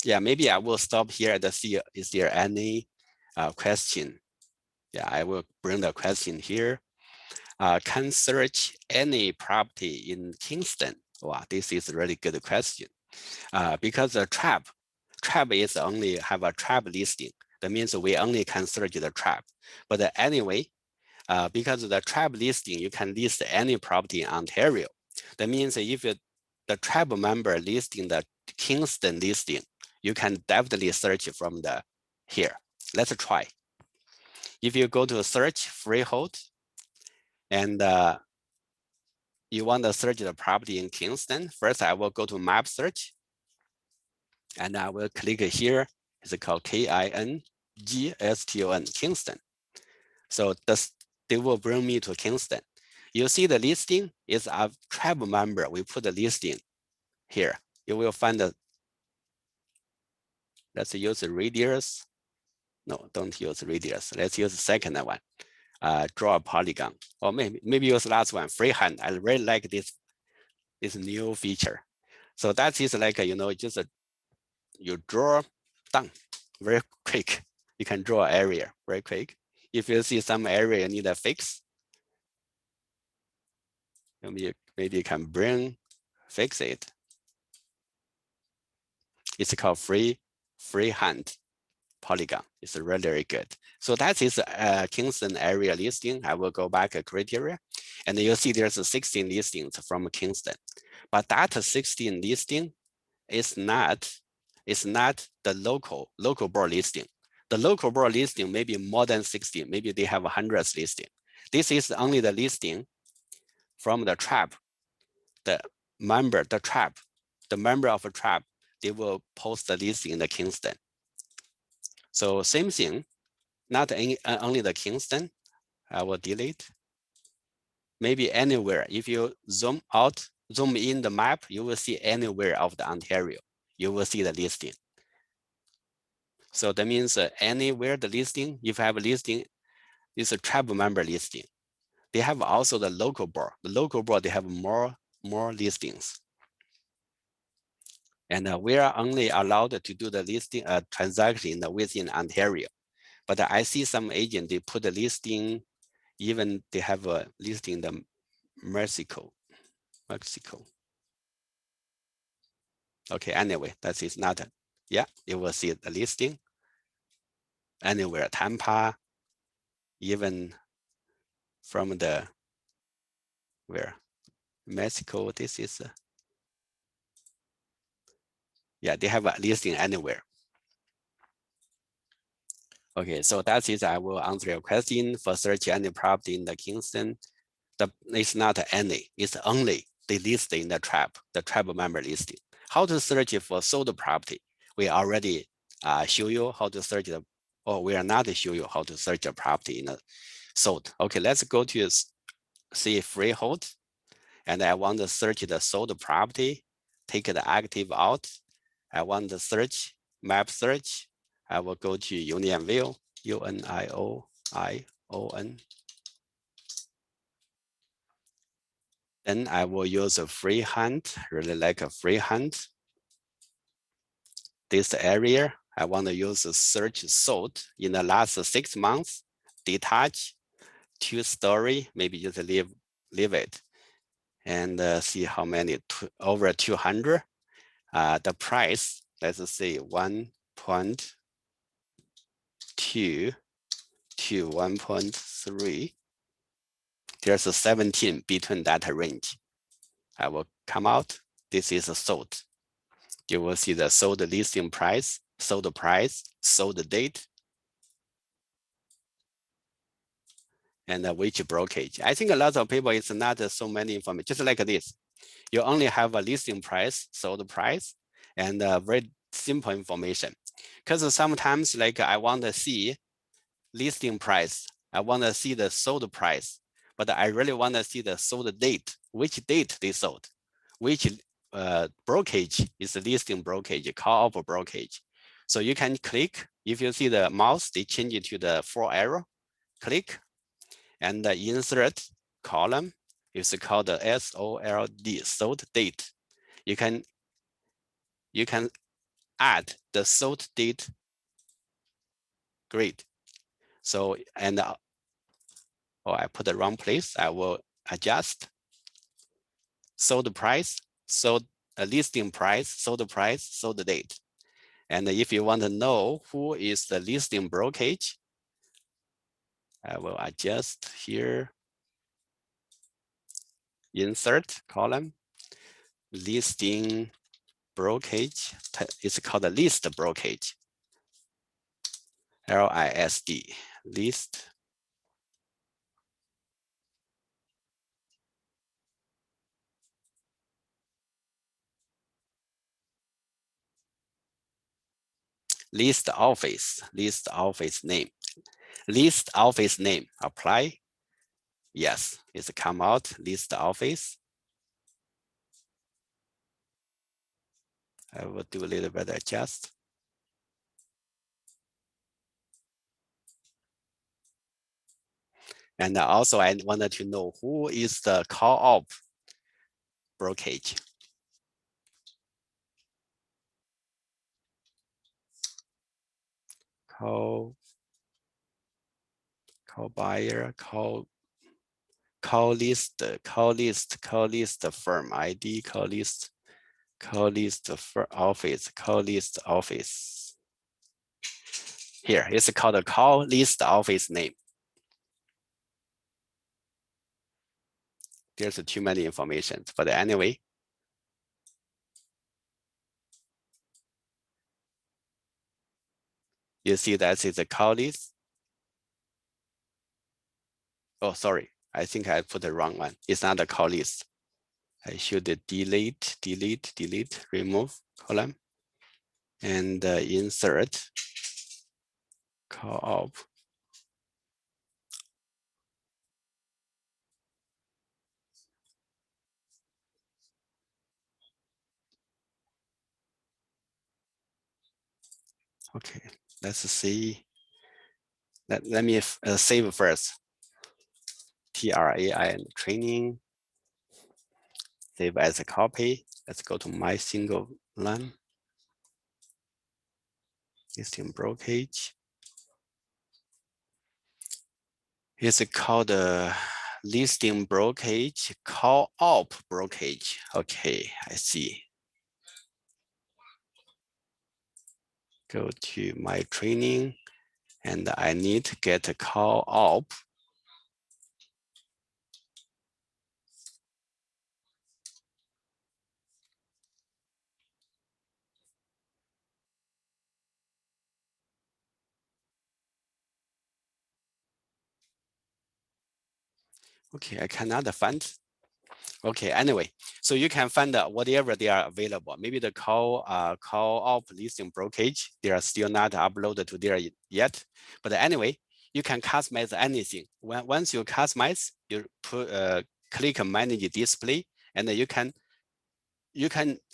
yeah, maybe I will stop here and see, is there any question? Yeah, I will bring the question here. Can search any property in Kingston? Wow, this is a really good question. Because the trap is only have a trap listing. That means we only can search the trap. But anyway, because of the trap listing, you can list any property in Ontario. That means if the trap member listing the Kingston listing, you can definitely search from the here. Let's try. If you go to search freehold, and you want to search the property in Kingston, first I will go to map search, and I will click here. It's called KINGSTON, Kingston. So they will bring me to Kingston. You see the listing is a tribe member. We put the listing here. You will find the, let's use the radius. No, don't use radius. Let's use the second one. Draw a polygon. Or maybe use the last one, freehand. I really like this new feature. So that is like, just you draw done very quick. You can draw area very quick. If you see some area you need a fix, maybe you can fix it. It's called freehand polygon. It's really, really good. So that is Kingston area listing. I will go back a criteria, and you'll see there's 16 listings from Kingston. But that 16 listing is not the local board listing. The local board listing may be more than 60. Maybe they have hundreds listing. This is only the listing from the trap. The member of a trap, they will post the listing in the Kingston. So same thing, not only the Kingston. I will delete. Maybe anywhere. If you zoom in the map, you will see anywhere of the Ontario. You will see the listing. So that means anywhere the listing, if you have a listing, it's a tribal member listing. They have also the local board. The local board, they have more listings. And we are only allowed to do the listing transaction within Ontario. But I see some agent, they put the listing, even they have a listing in the Mexico. Okay, anyway, that is not, yeah, you will see the listing anywhere, Tampa, even from the, where, Mexico, this is, yeah, they have a listing anywhere. Okay, so that is, I will answer your question for search any property in the Kingston. It's not any, it's only they list in the trap member listing. How to search for sold property? We already show you how to search or we are not show you how to search a property in a sold. Okay, let's go to see freehold. And I want to search the sold property, take the active out. I want to search, map search. I will go to Union View, UNIOION. Then I will use a freehand, really like a freehand. This area, I want to use a search sold in the last 6 months, detached, 2-story, maybe just leave it. And see how many, over 200. The price, let's say 1.2 to 1.3. There's a 17 between that range. I will come out. This is sold. You will see the sold listing price, sold price, sold date, and which brokerage. I think a lot of people, it's not so many information, just like this. You only have a listing price, sold price, and very simple information. Because sometimes like I want to see listing price, I want to see the sold price, but I really want to see the sold date, which date they sold, which brokerage is the listing brokerage, call of brokerage. So you can click, if you see the mouse, they change it to the 4 arrow, click, and the insert column is called the SOLD, sold date. You can add the sold date grid. So, and oh, I put the wrong place. I will adjust. Sold price, sold listing price, sold price, sold date. And if you want to know who is the listing brokerage, I will adjust here. Insert column, listing brokerage. It's called a list brokerage. LISD, list. List office name. List office name, apply. Yes, it's come out, list office. I will do a little bit adjust. And also I wanted to know who is the co-op brokerage. Co-buyer, co-list firm ID, co-list for office, co-list office. Here, it's called a co-list office name. There's too many information, but anyway. You see that is a co-list. Oh, sorry. I think I put the wrong one. It's not a co-list. I should delete, remove column, and insert co-op. Okay, let's see. Let me save first. TRAI training. Save as a copy. Let's go to my single line. Listing brokerage. It's called listing brokerage, co-op brokerage. Okay, I see. Go to my training, and I need to get a co-op. Okay, I cannot find. Okay, anyway, so you can find whatever they are available. Maybe the co-op listing brokerage, they are still not uploaded to there yet. But anyway, you can customize anything. Once you customize, you click manage display, and you can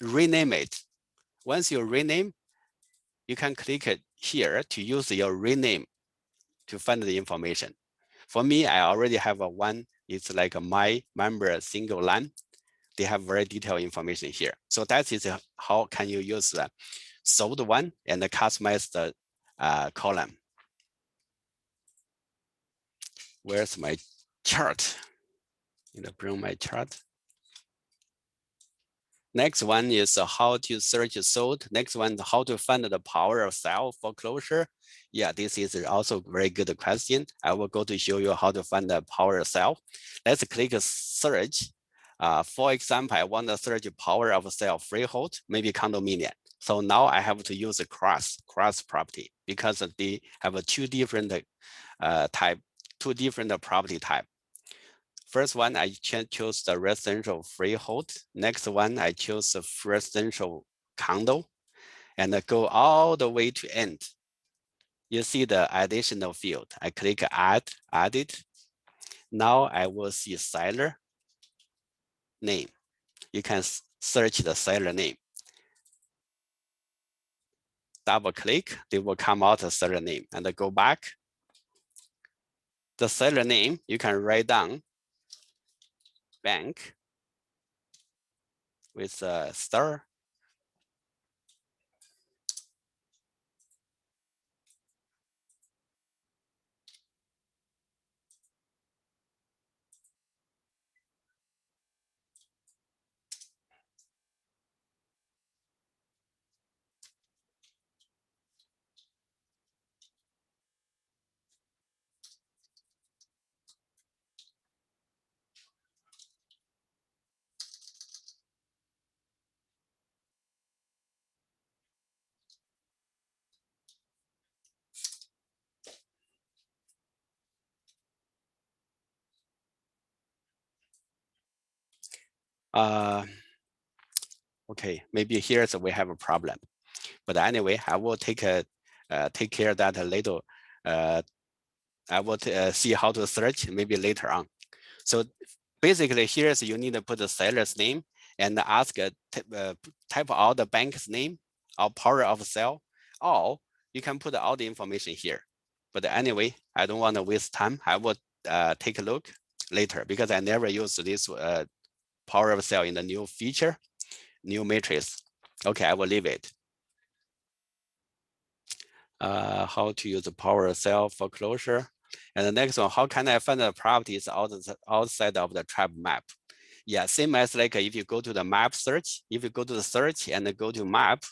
rename it. Once you rename, you can click it here to use your rename to find the information. For me, I already have a one. It's like my member single line. They have very detailed information here. So that is how can you use the sold one and customize the column. Where's my chart? Bring my chart. Next one is how to search sold. Next one, how to find the power of sell foreclosure. Yeah, this is also a very good question. I will go to show you how to find the power of sell. Let's click search. For example, I want to search power of sale freehold, maybe condominium. So now I have to use a cross property because they have a two different property type. First one, I choose the residential freehold. Next one, I choose the residential condo, and I go all the way to end. You see the additional field. I click add it. Now I will see seller name. You can search the seller name. Double click, they will come out the seller name, and I go back. The seller name, you can write down bank with a star. Okay, maybe here's we have a problem. But anyway, I will take care of that later. I will see how to search maybe later on. So basically, here's you need to put the seller's name and ask type out the bank's name or power of sale, or you can put all the information here. But anyway, I don't want to waste time. I will take a look later because I never use this power of sale in the new feature, new matrix. Okay, I will leave it. How to use the power cell foreclosure. And the next one, how can I find the properties outside of the trap map? Yeah, same as like if you go to the map search, if you go to the search and go to map,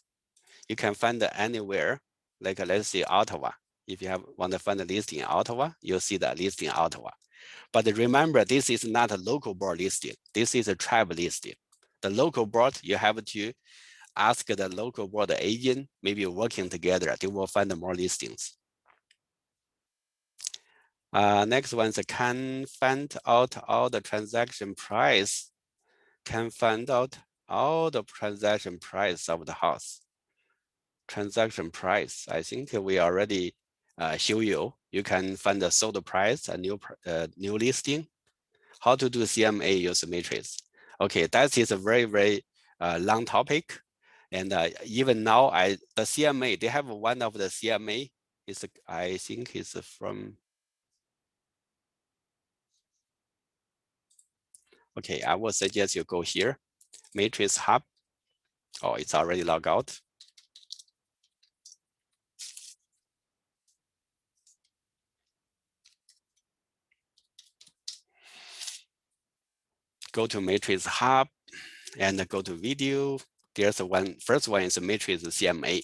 you can find anywhere, like let's say Ottawa. If you want to find a listing in Ottawa, you'll see the listing in Ottawa. But remember, this is not a local board listing. This is a tribe listing. The local board, you have to ask the local board agent, maybe working together, they will find more listings. Next one is can find out all the transaction price. Can find out all the transaction price of the house. Transaction price, I think we already show you. You can find the sold price, a new listing. How to do CMA use matrix. Okay, that is a very, very long topic. And even now, the CMA, they have one of the CMA, is I think is from, okay, I would suggest you go here, Matrix Hub. Oh, it's already logged out. Go to Matrix Hub and go to video. There's one, first one is Matrix CMA,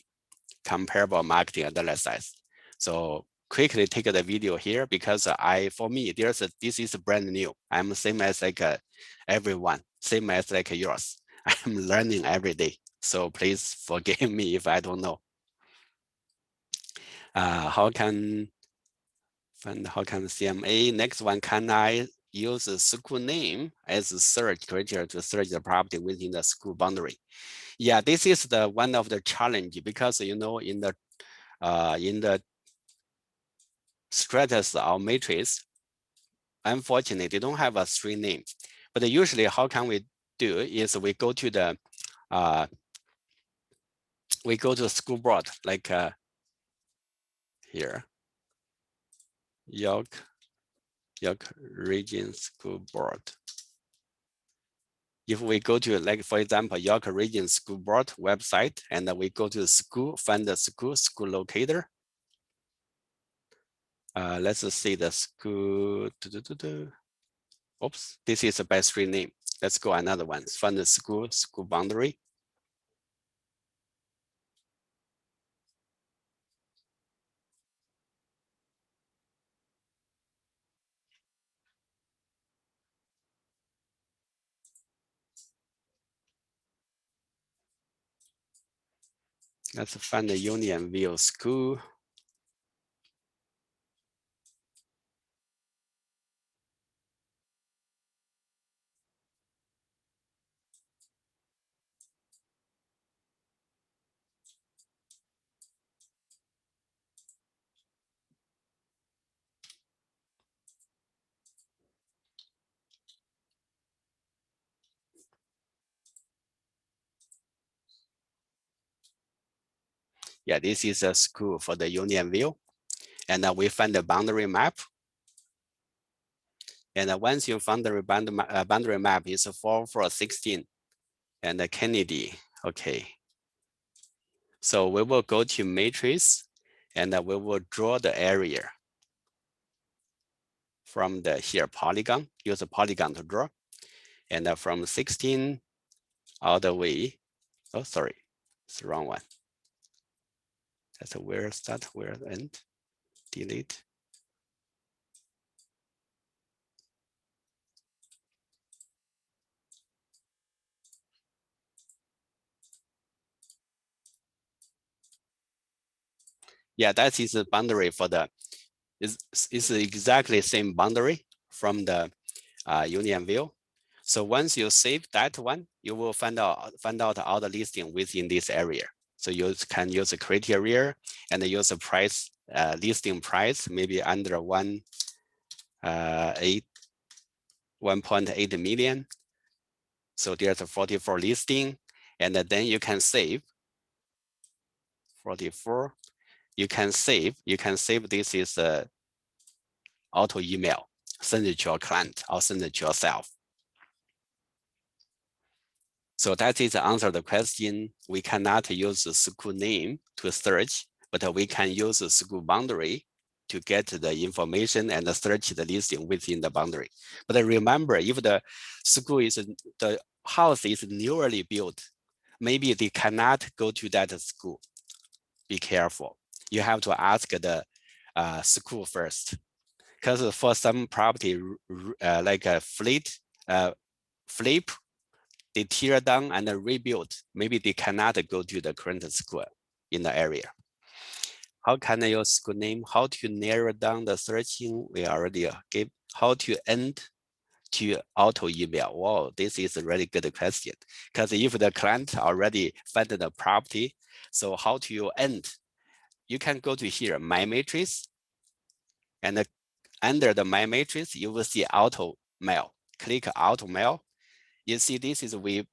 comparable marketing analysis. So quickly take the video here because for me, this is brand new. I'm same as like everyone, same as like yours. I'm learning every day. So please forgive me if I don't know. How can CMA? Next one, can I use a school name as a search criteria to search the property within the school boundary? Yeah, this is the one of the challenge because in the stratus or matrix, unfortunately, they don't have a street name. But usually, how can we do is we go to the school board, like here, York Region School Board. If we go to, like, for example, York Region School Board website, and then we go to the school, find the school locator. Let's see the school. Oops, this is a by street name. Let's go another one. Find the school boundary. Let's find the Unionville school. Yeah, this is a school for the Unionville. And we find the boundary map. And once you find the boundary map, it's 4416 and the Kennedy. Okay. So we will go to matrix and we will draw the area from the here polygon, use a polygon to draw. And from 16 all the way, oh, sorry, it's the wrong one. That's where start, where end, delete. Yeah, that is the boundary for the, it's exactly same boundary from the Unionville. So once you save that one, you will find out all the listing within this area. So you can use a criteria and use a price, listing price, maybe under 1.8 million. So there's a 44 listing, and then you can save 44. You can save this is a auto email, send it to your client or send it to yourself. So that is the answer to the question. We cannot use the school name to search, but we can use the school boundary to get the information and search the listing within the boundary. But remember, if the school is, the house is newly built, maybe they cannot go to that school. Be careful. You have to ask the school first. Because for some property, like a flip, they tear down and rebuild. Maybe they cannot go to the current school in the area. How can I use school name? How to narrow down the searching? We already gave. How to end to auto email? Wow, this is a really good question. Because if the client already found the property, so how do you end? You can go to here, my matrix, and under the my matrix, you will see auto mail. Click auto mail. You see this is we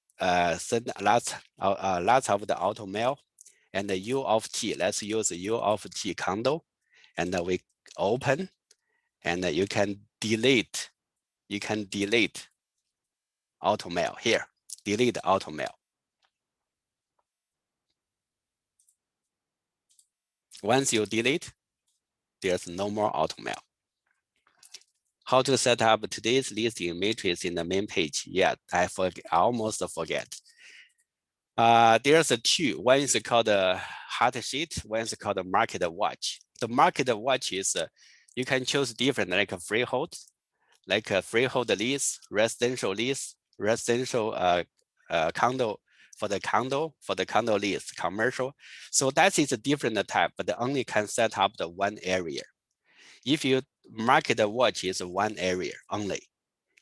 send lots of the auto mail and the U of T. Let's use U of T condo, and we open, and you can delete. You can delete auto mail here. Delete auto mail. Once you delete, there's no more auto mail. How to set up today's listing matrix in the main page? Yeah, I almost forget. There's a two. One is called a hot sheet. One is called a market watch. The market watch is you can choose different like a freehold, like a freehold lease, residential condo for the condo lease, commercial. So that is a different type, but only can set up the one area. If you market watch is one area only.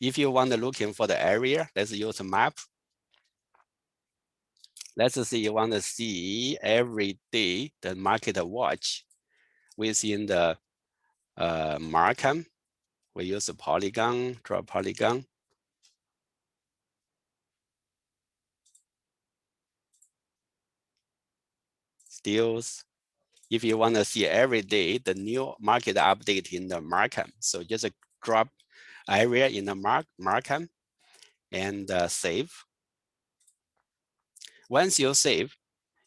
If you want to looking for the area, let's use a map. Let's say you want to see every day the market watch within the Markham. We use a polygon, draw a polygon. Stills. If you want to see every day the new market update in the Markham, so just drop area in the Markham and save. Once you save,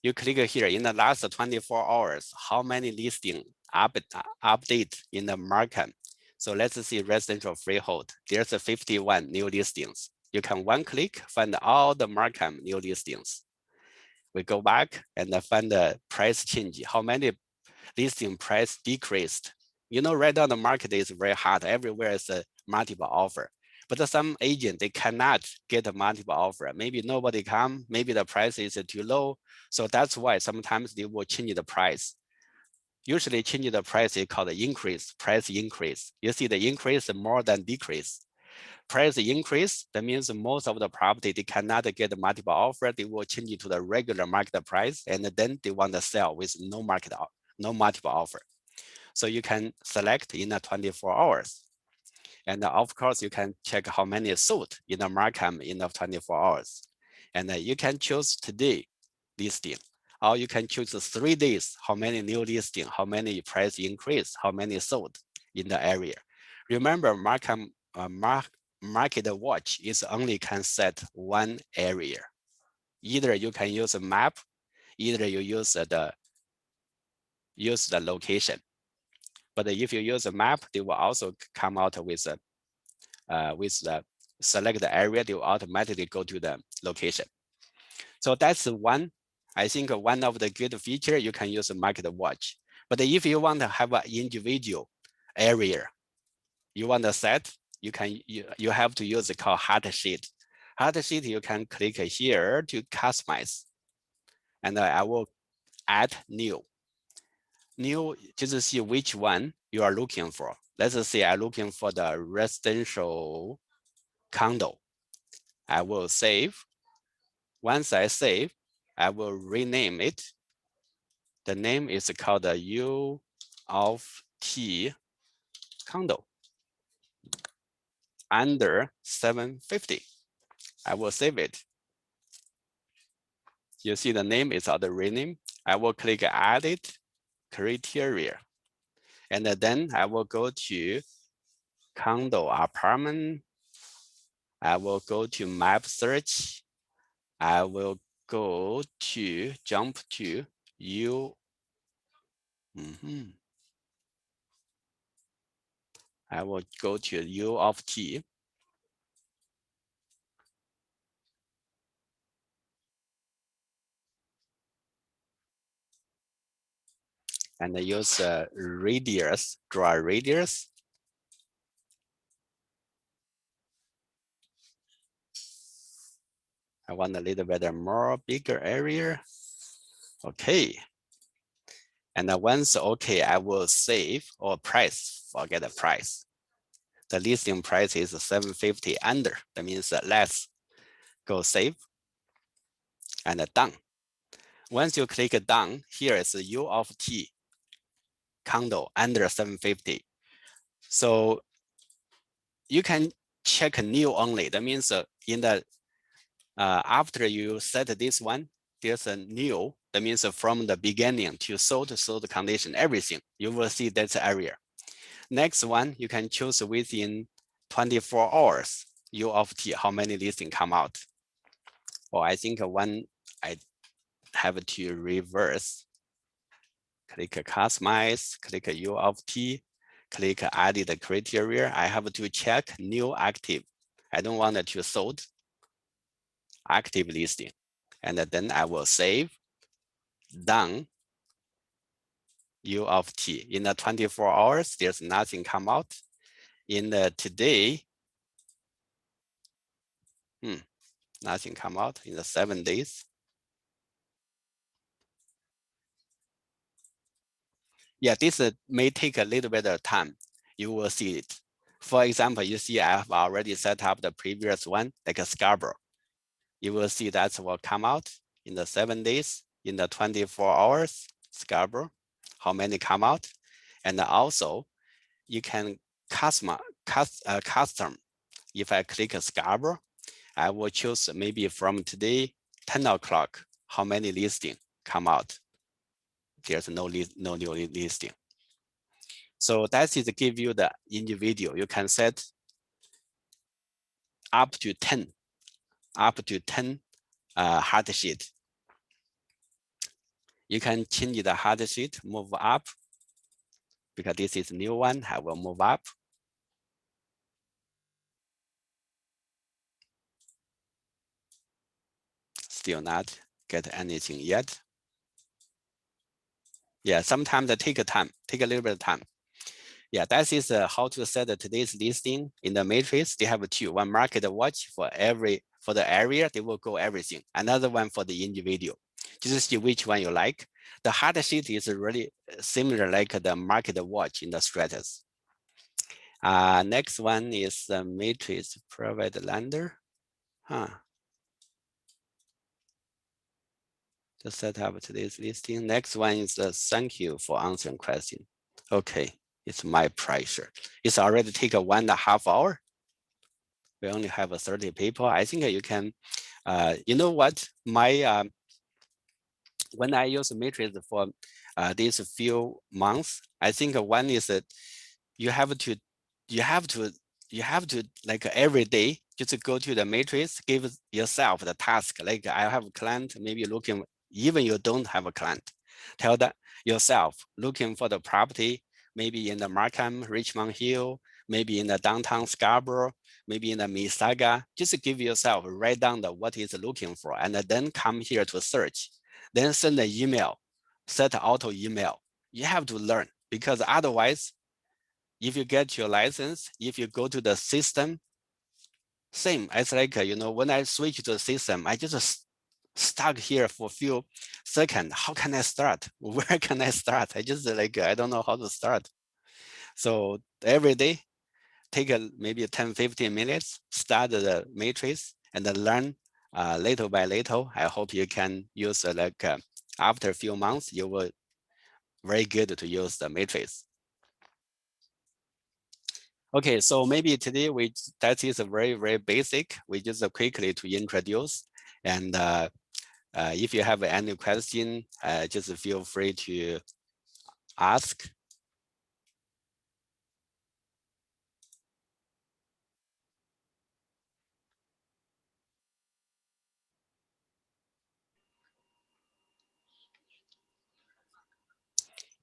you click here in the last 24 hours, how many listing update in the Markham. So let's see residential freehold. There's a 51 new listings. You can one click find all the Markham new listings. We go back and find the price change. How many listing price decreased? You know, right now the market is very hot. Everywhere is a multiple offer. But some agent, they cannot get a multiple offer. Maybe nobody come, maybe the price is too low. So that's why sometimes they will change the price. Usually changing the price is called the increase, price increase. You see the increase more than decrease. Price increase, that means most of the property, they cannot get a multiple offer. They will change it to the regular market price, and then they want to sell with no multiple offer. So you can select in the 24 hours. And of course, you can check how many sold in the market in the 24 hours. And you can choose today listing, or you can choose 3 days, how many new listing, how many price increase, how many sold in the area. Remember, market watch is only can set one area. Either you can use a map, either you use the location. But if you use a map, they will also come out with the select the area, they will automatically go to the location. So that's one. I think one of the good feature, you can use a market watch. But if you want to have an individual area, you want to set, you have to use it called hard sheet. Hard sheet, you can click here to customize. And I will add new. New, just see which one you are looking for. Let's say I'm looking for the residential condo. I will save. Once I save, I will rename it. The name is called the U of T condo under 750. I will save it. You see the name is the rename. I will click edit criteria. And then I will go to condo apartment. I will go to map search. I will go to jump to U. I will go to U of T. And use radius, draw a radius. I want a little bit more bigger area. Okay. And once okay, I will save or price, forget the price. The listing price is 750 under, that means less. Go save and done. Once you click done, here is U of T condo under 750. So you can check new only. That means in the after you set this one, there's a new. That means from the beginning to sold condition, everything you will see that's area. Next one, you can choose within 24 hours U of T, how many listings come out. Or I think one I have to reverse. Click customize, click U of T, click edit criteria. I have to check new active. I don't want it to sold active listing. And then I will save, done, U of T. In the 24 hours, there's nothing come out. In the today, nothing come out. In the 7 days. Yeah, this may take a little bit of time. You will see it. For example, you see I have already set up the previous one, like a Scarborough. You will see that will come out in the 7 days, in the 24 hours, Scarborough, how many come out. And also you can custom. If I click Scarborough, I will choose maybe from today, 10 o'clock, how many listing come out. There's no new listing. So that is to give you the individual. You can set up to 10 hard sheet. You can change the hard sheet, move up, because this is new one, I will move up. Still not get anything yet. Yeah, sometimes it take time, take a little bit of time. Yeah, that is how to set today's listing in the matrix. They have two, one market watch for the area, they will go everything. Another one for the individual. Just see which one you like. The hard sheet is really similar like the market watch in the Stratus. Next one is the matrix private lender. To set up today's listing. Next one is the thank you for answering question. Okay, it's my pleasure. It's already take a 1.5 hours. We only have 30 people. I think you can, you know what? When I use matrix for these few months, I think one is that you have to, you have to, you have to like every day just go to the matrix, give yourself the task. Like I have a client, maybe looking, even you don't have a client, tell that yourself looking for the property, maybe in the Markham, Richmond Hill, maybe in the downtown Scarborough, maybe in the Mississauga. Just give yourself, write down the what is looking for, and then come here to search. Then send an email, set auto email. You have to learn because otherwise, if you get your license, if you go to the system, same as like, when I switch to the system, I just stuck here for a few seconds. How can I start? Where can I start? I just like, I don't know how to start. So every day, take maybe 10, 15 minutes, start the matrix and then learn little by little. I hope you can use after a few months, you will very good to use the matrix. Okay, so maybe today that is a very, very basic. We just quickly to introduce. And if you have any question, just feel free to ask.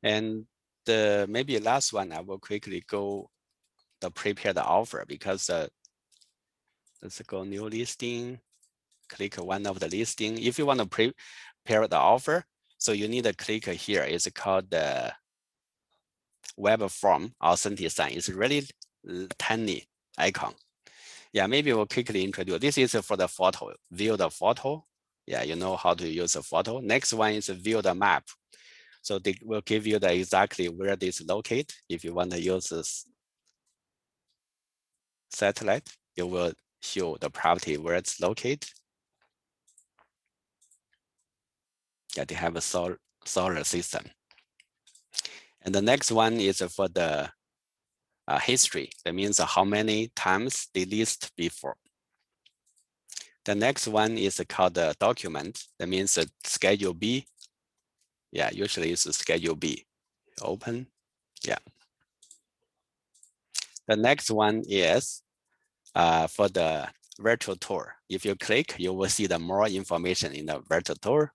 And the maybe last one, I will quickly go the prepare the offer because let's go new listing, click one of the listing. If you want to prepare the offer, so you need to click here. It's called the web form authentic sign. It's really tiny icon. Yeah, maybe we'll quickly introduce. This is for the photo, view the photo. Yeah, you know how to use a photo. Next one is view the map. So they will give you the exactly where this located. If you want to use this satellite, it will show the property where it's located. Yeah, they have a solar system. And the next one is for the history. That means how many times they list before. The next one is called the document. That means schedule B. Yeah, usually it's schedule B. Open. Yeah. The next one is for the virtual tour. If you click, you will see the more information in the virtual tour.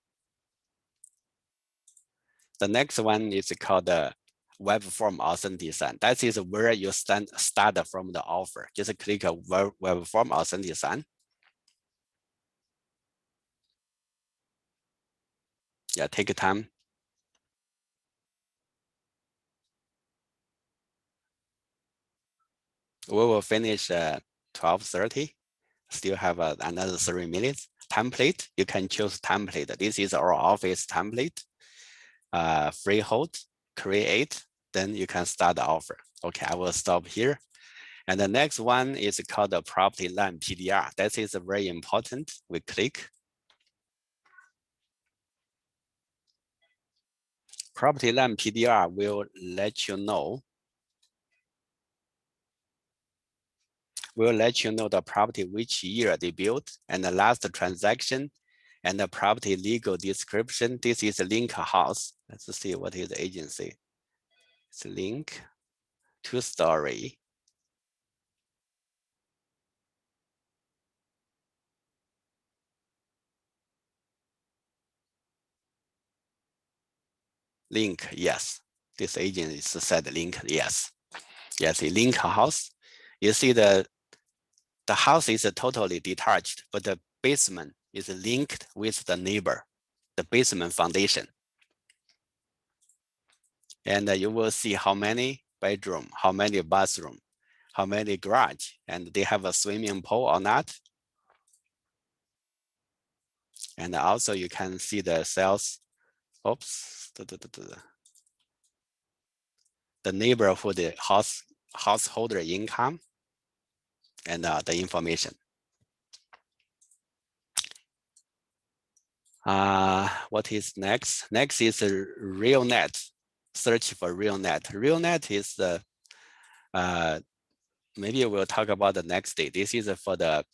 The next one is called the web form authent design. That is where you start from the offer. Just click a web form authent design. Yeah, take your time. We will finish 12:30. Still have another 3 minutes. Template, you can choose template. This is our office template. Freehold, create, then you can start the offer. Okay, I will stop here. And the next one is called the property line PDR. That is very important. We click. Property line PDR will let you know. Will let you know the property which year they built and the last transaction and the property legal description. This is Link House. Let's see what is the agency. It's Link, 2-story. Link, yes. This agent is said Link, yes. Yes, a Link House. You see the house is totally detached, but the basement is linked with the neighbor, the basement foundation. And you will see how many bedroom, how many bathroom, how many garage, and they have a swimming pool or not. And also you can see the sales, oops, the neighborhood householder income and the information. What is next? Next is a RealNet. Search for RealNet. RealNet is the maybe we'll talk about the next day. This is for the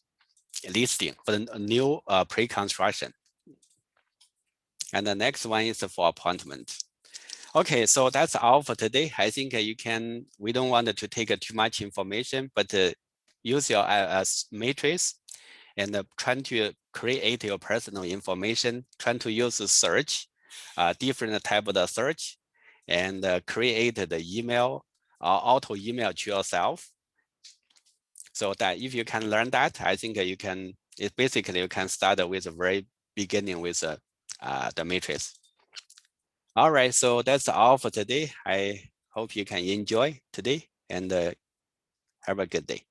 listing for the new pre-construction. And the next one is for appointment. Okay, so that's all for today. I think we don't want to take too much information, but use your matrix and trying to create your personal information, trying to use the search, different type of the search, and create the email or auto email to yourself. So that if you can learn that, I think you can, basically you can start with the very beginning with the matrix. All right, so that's all for today. I hope you can enjoy today and have a good day.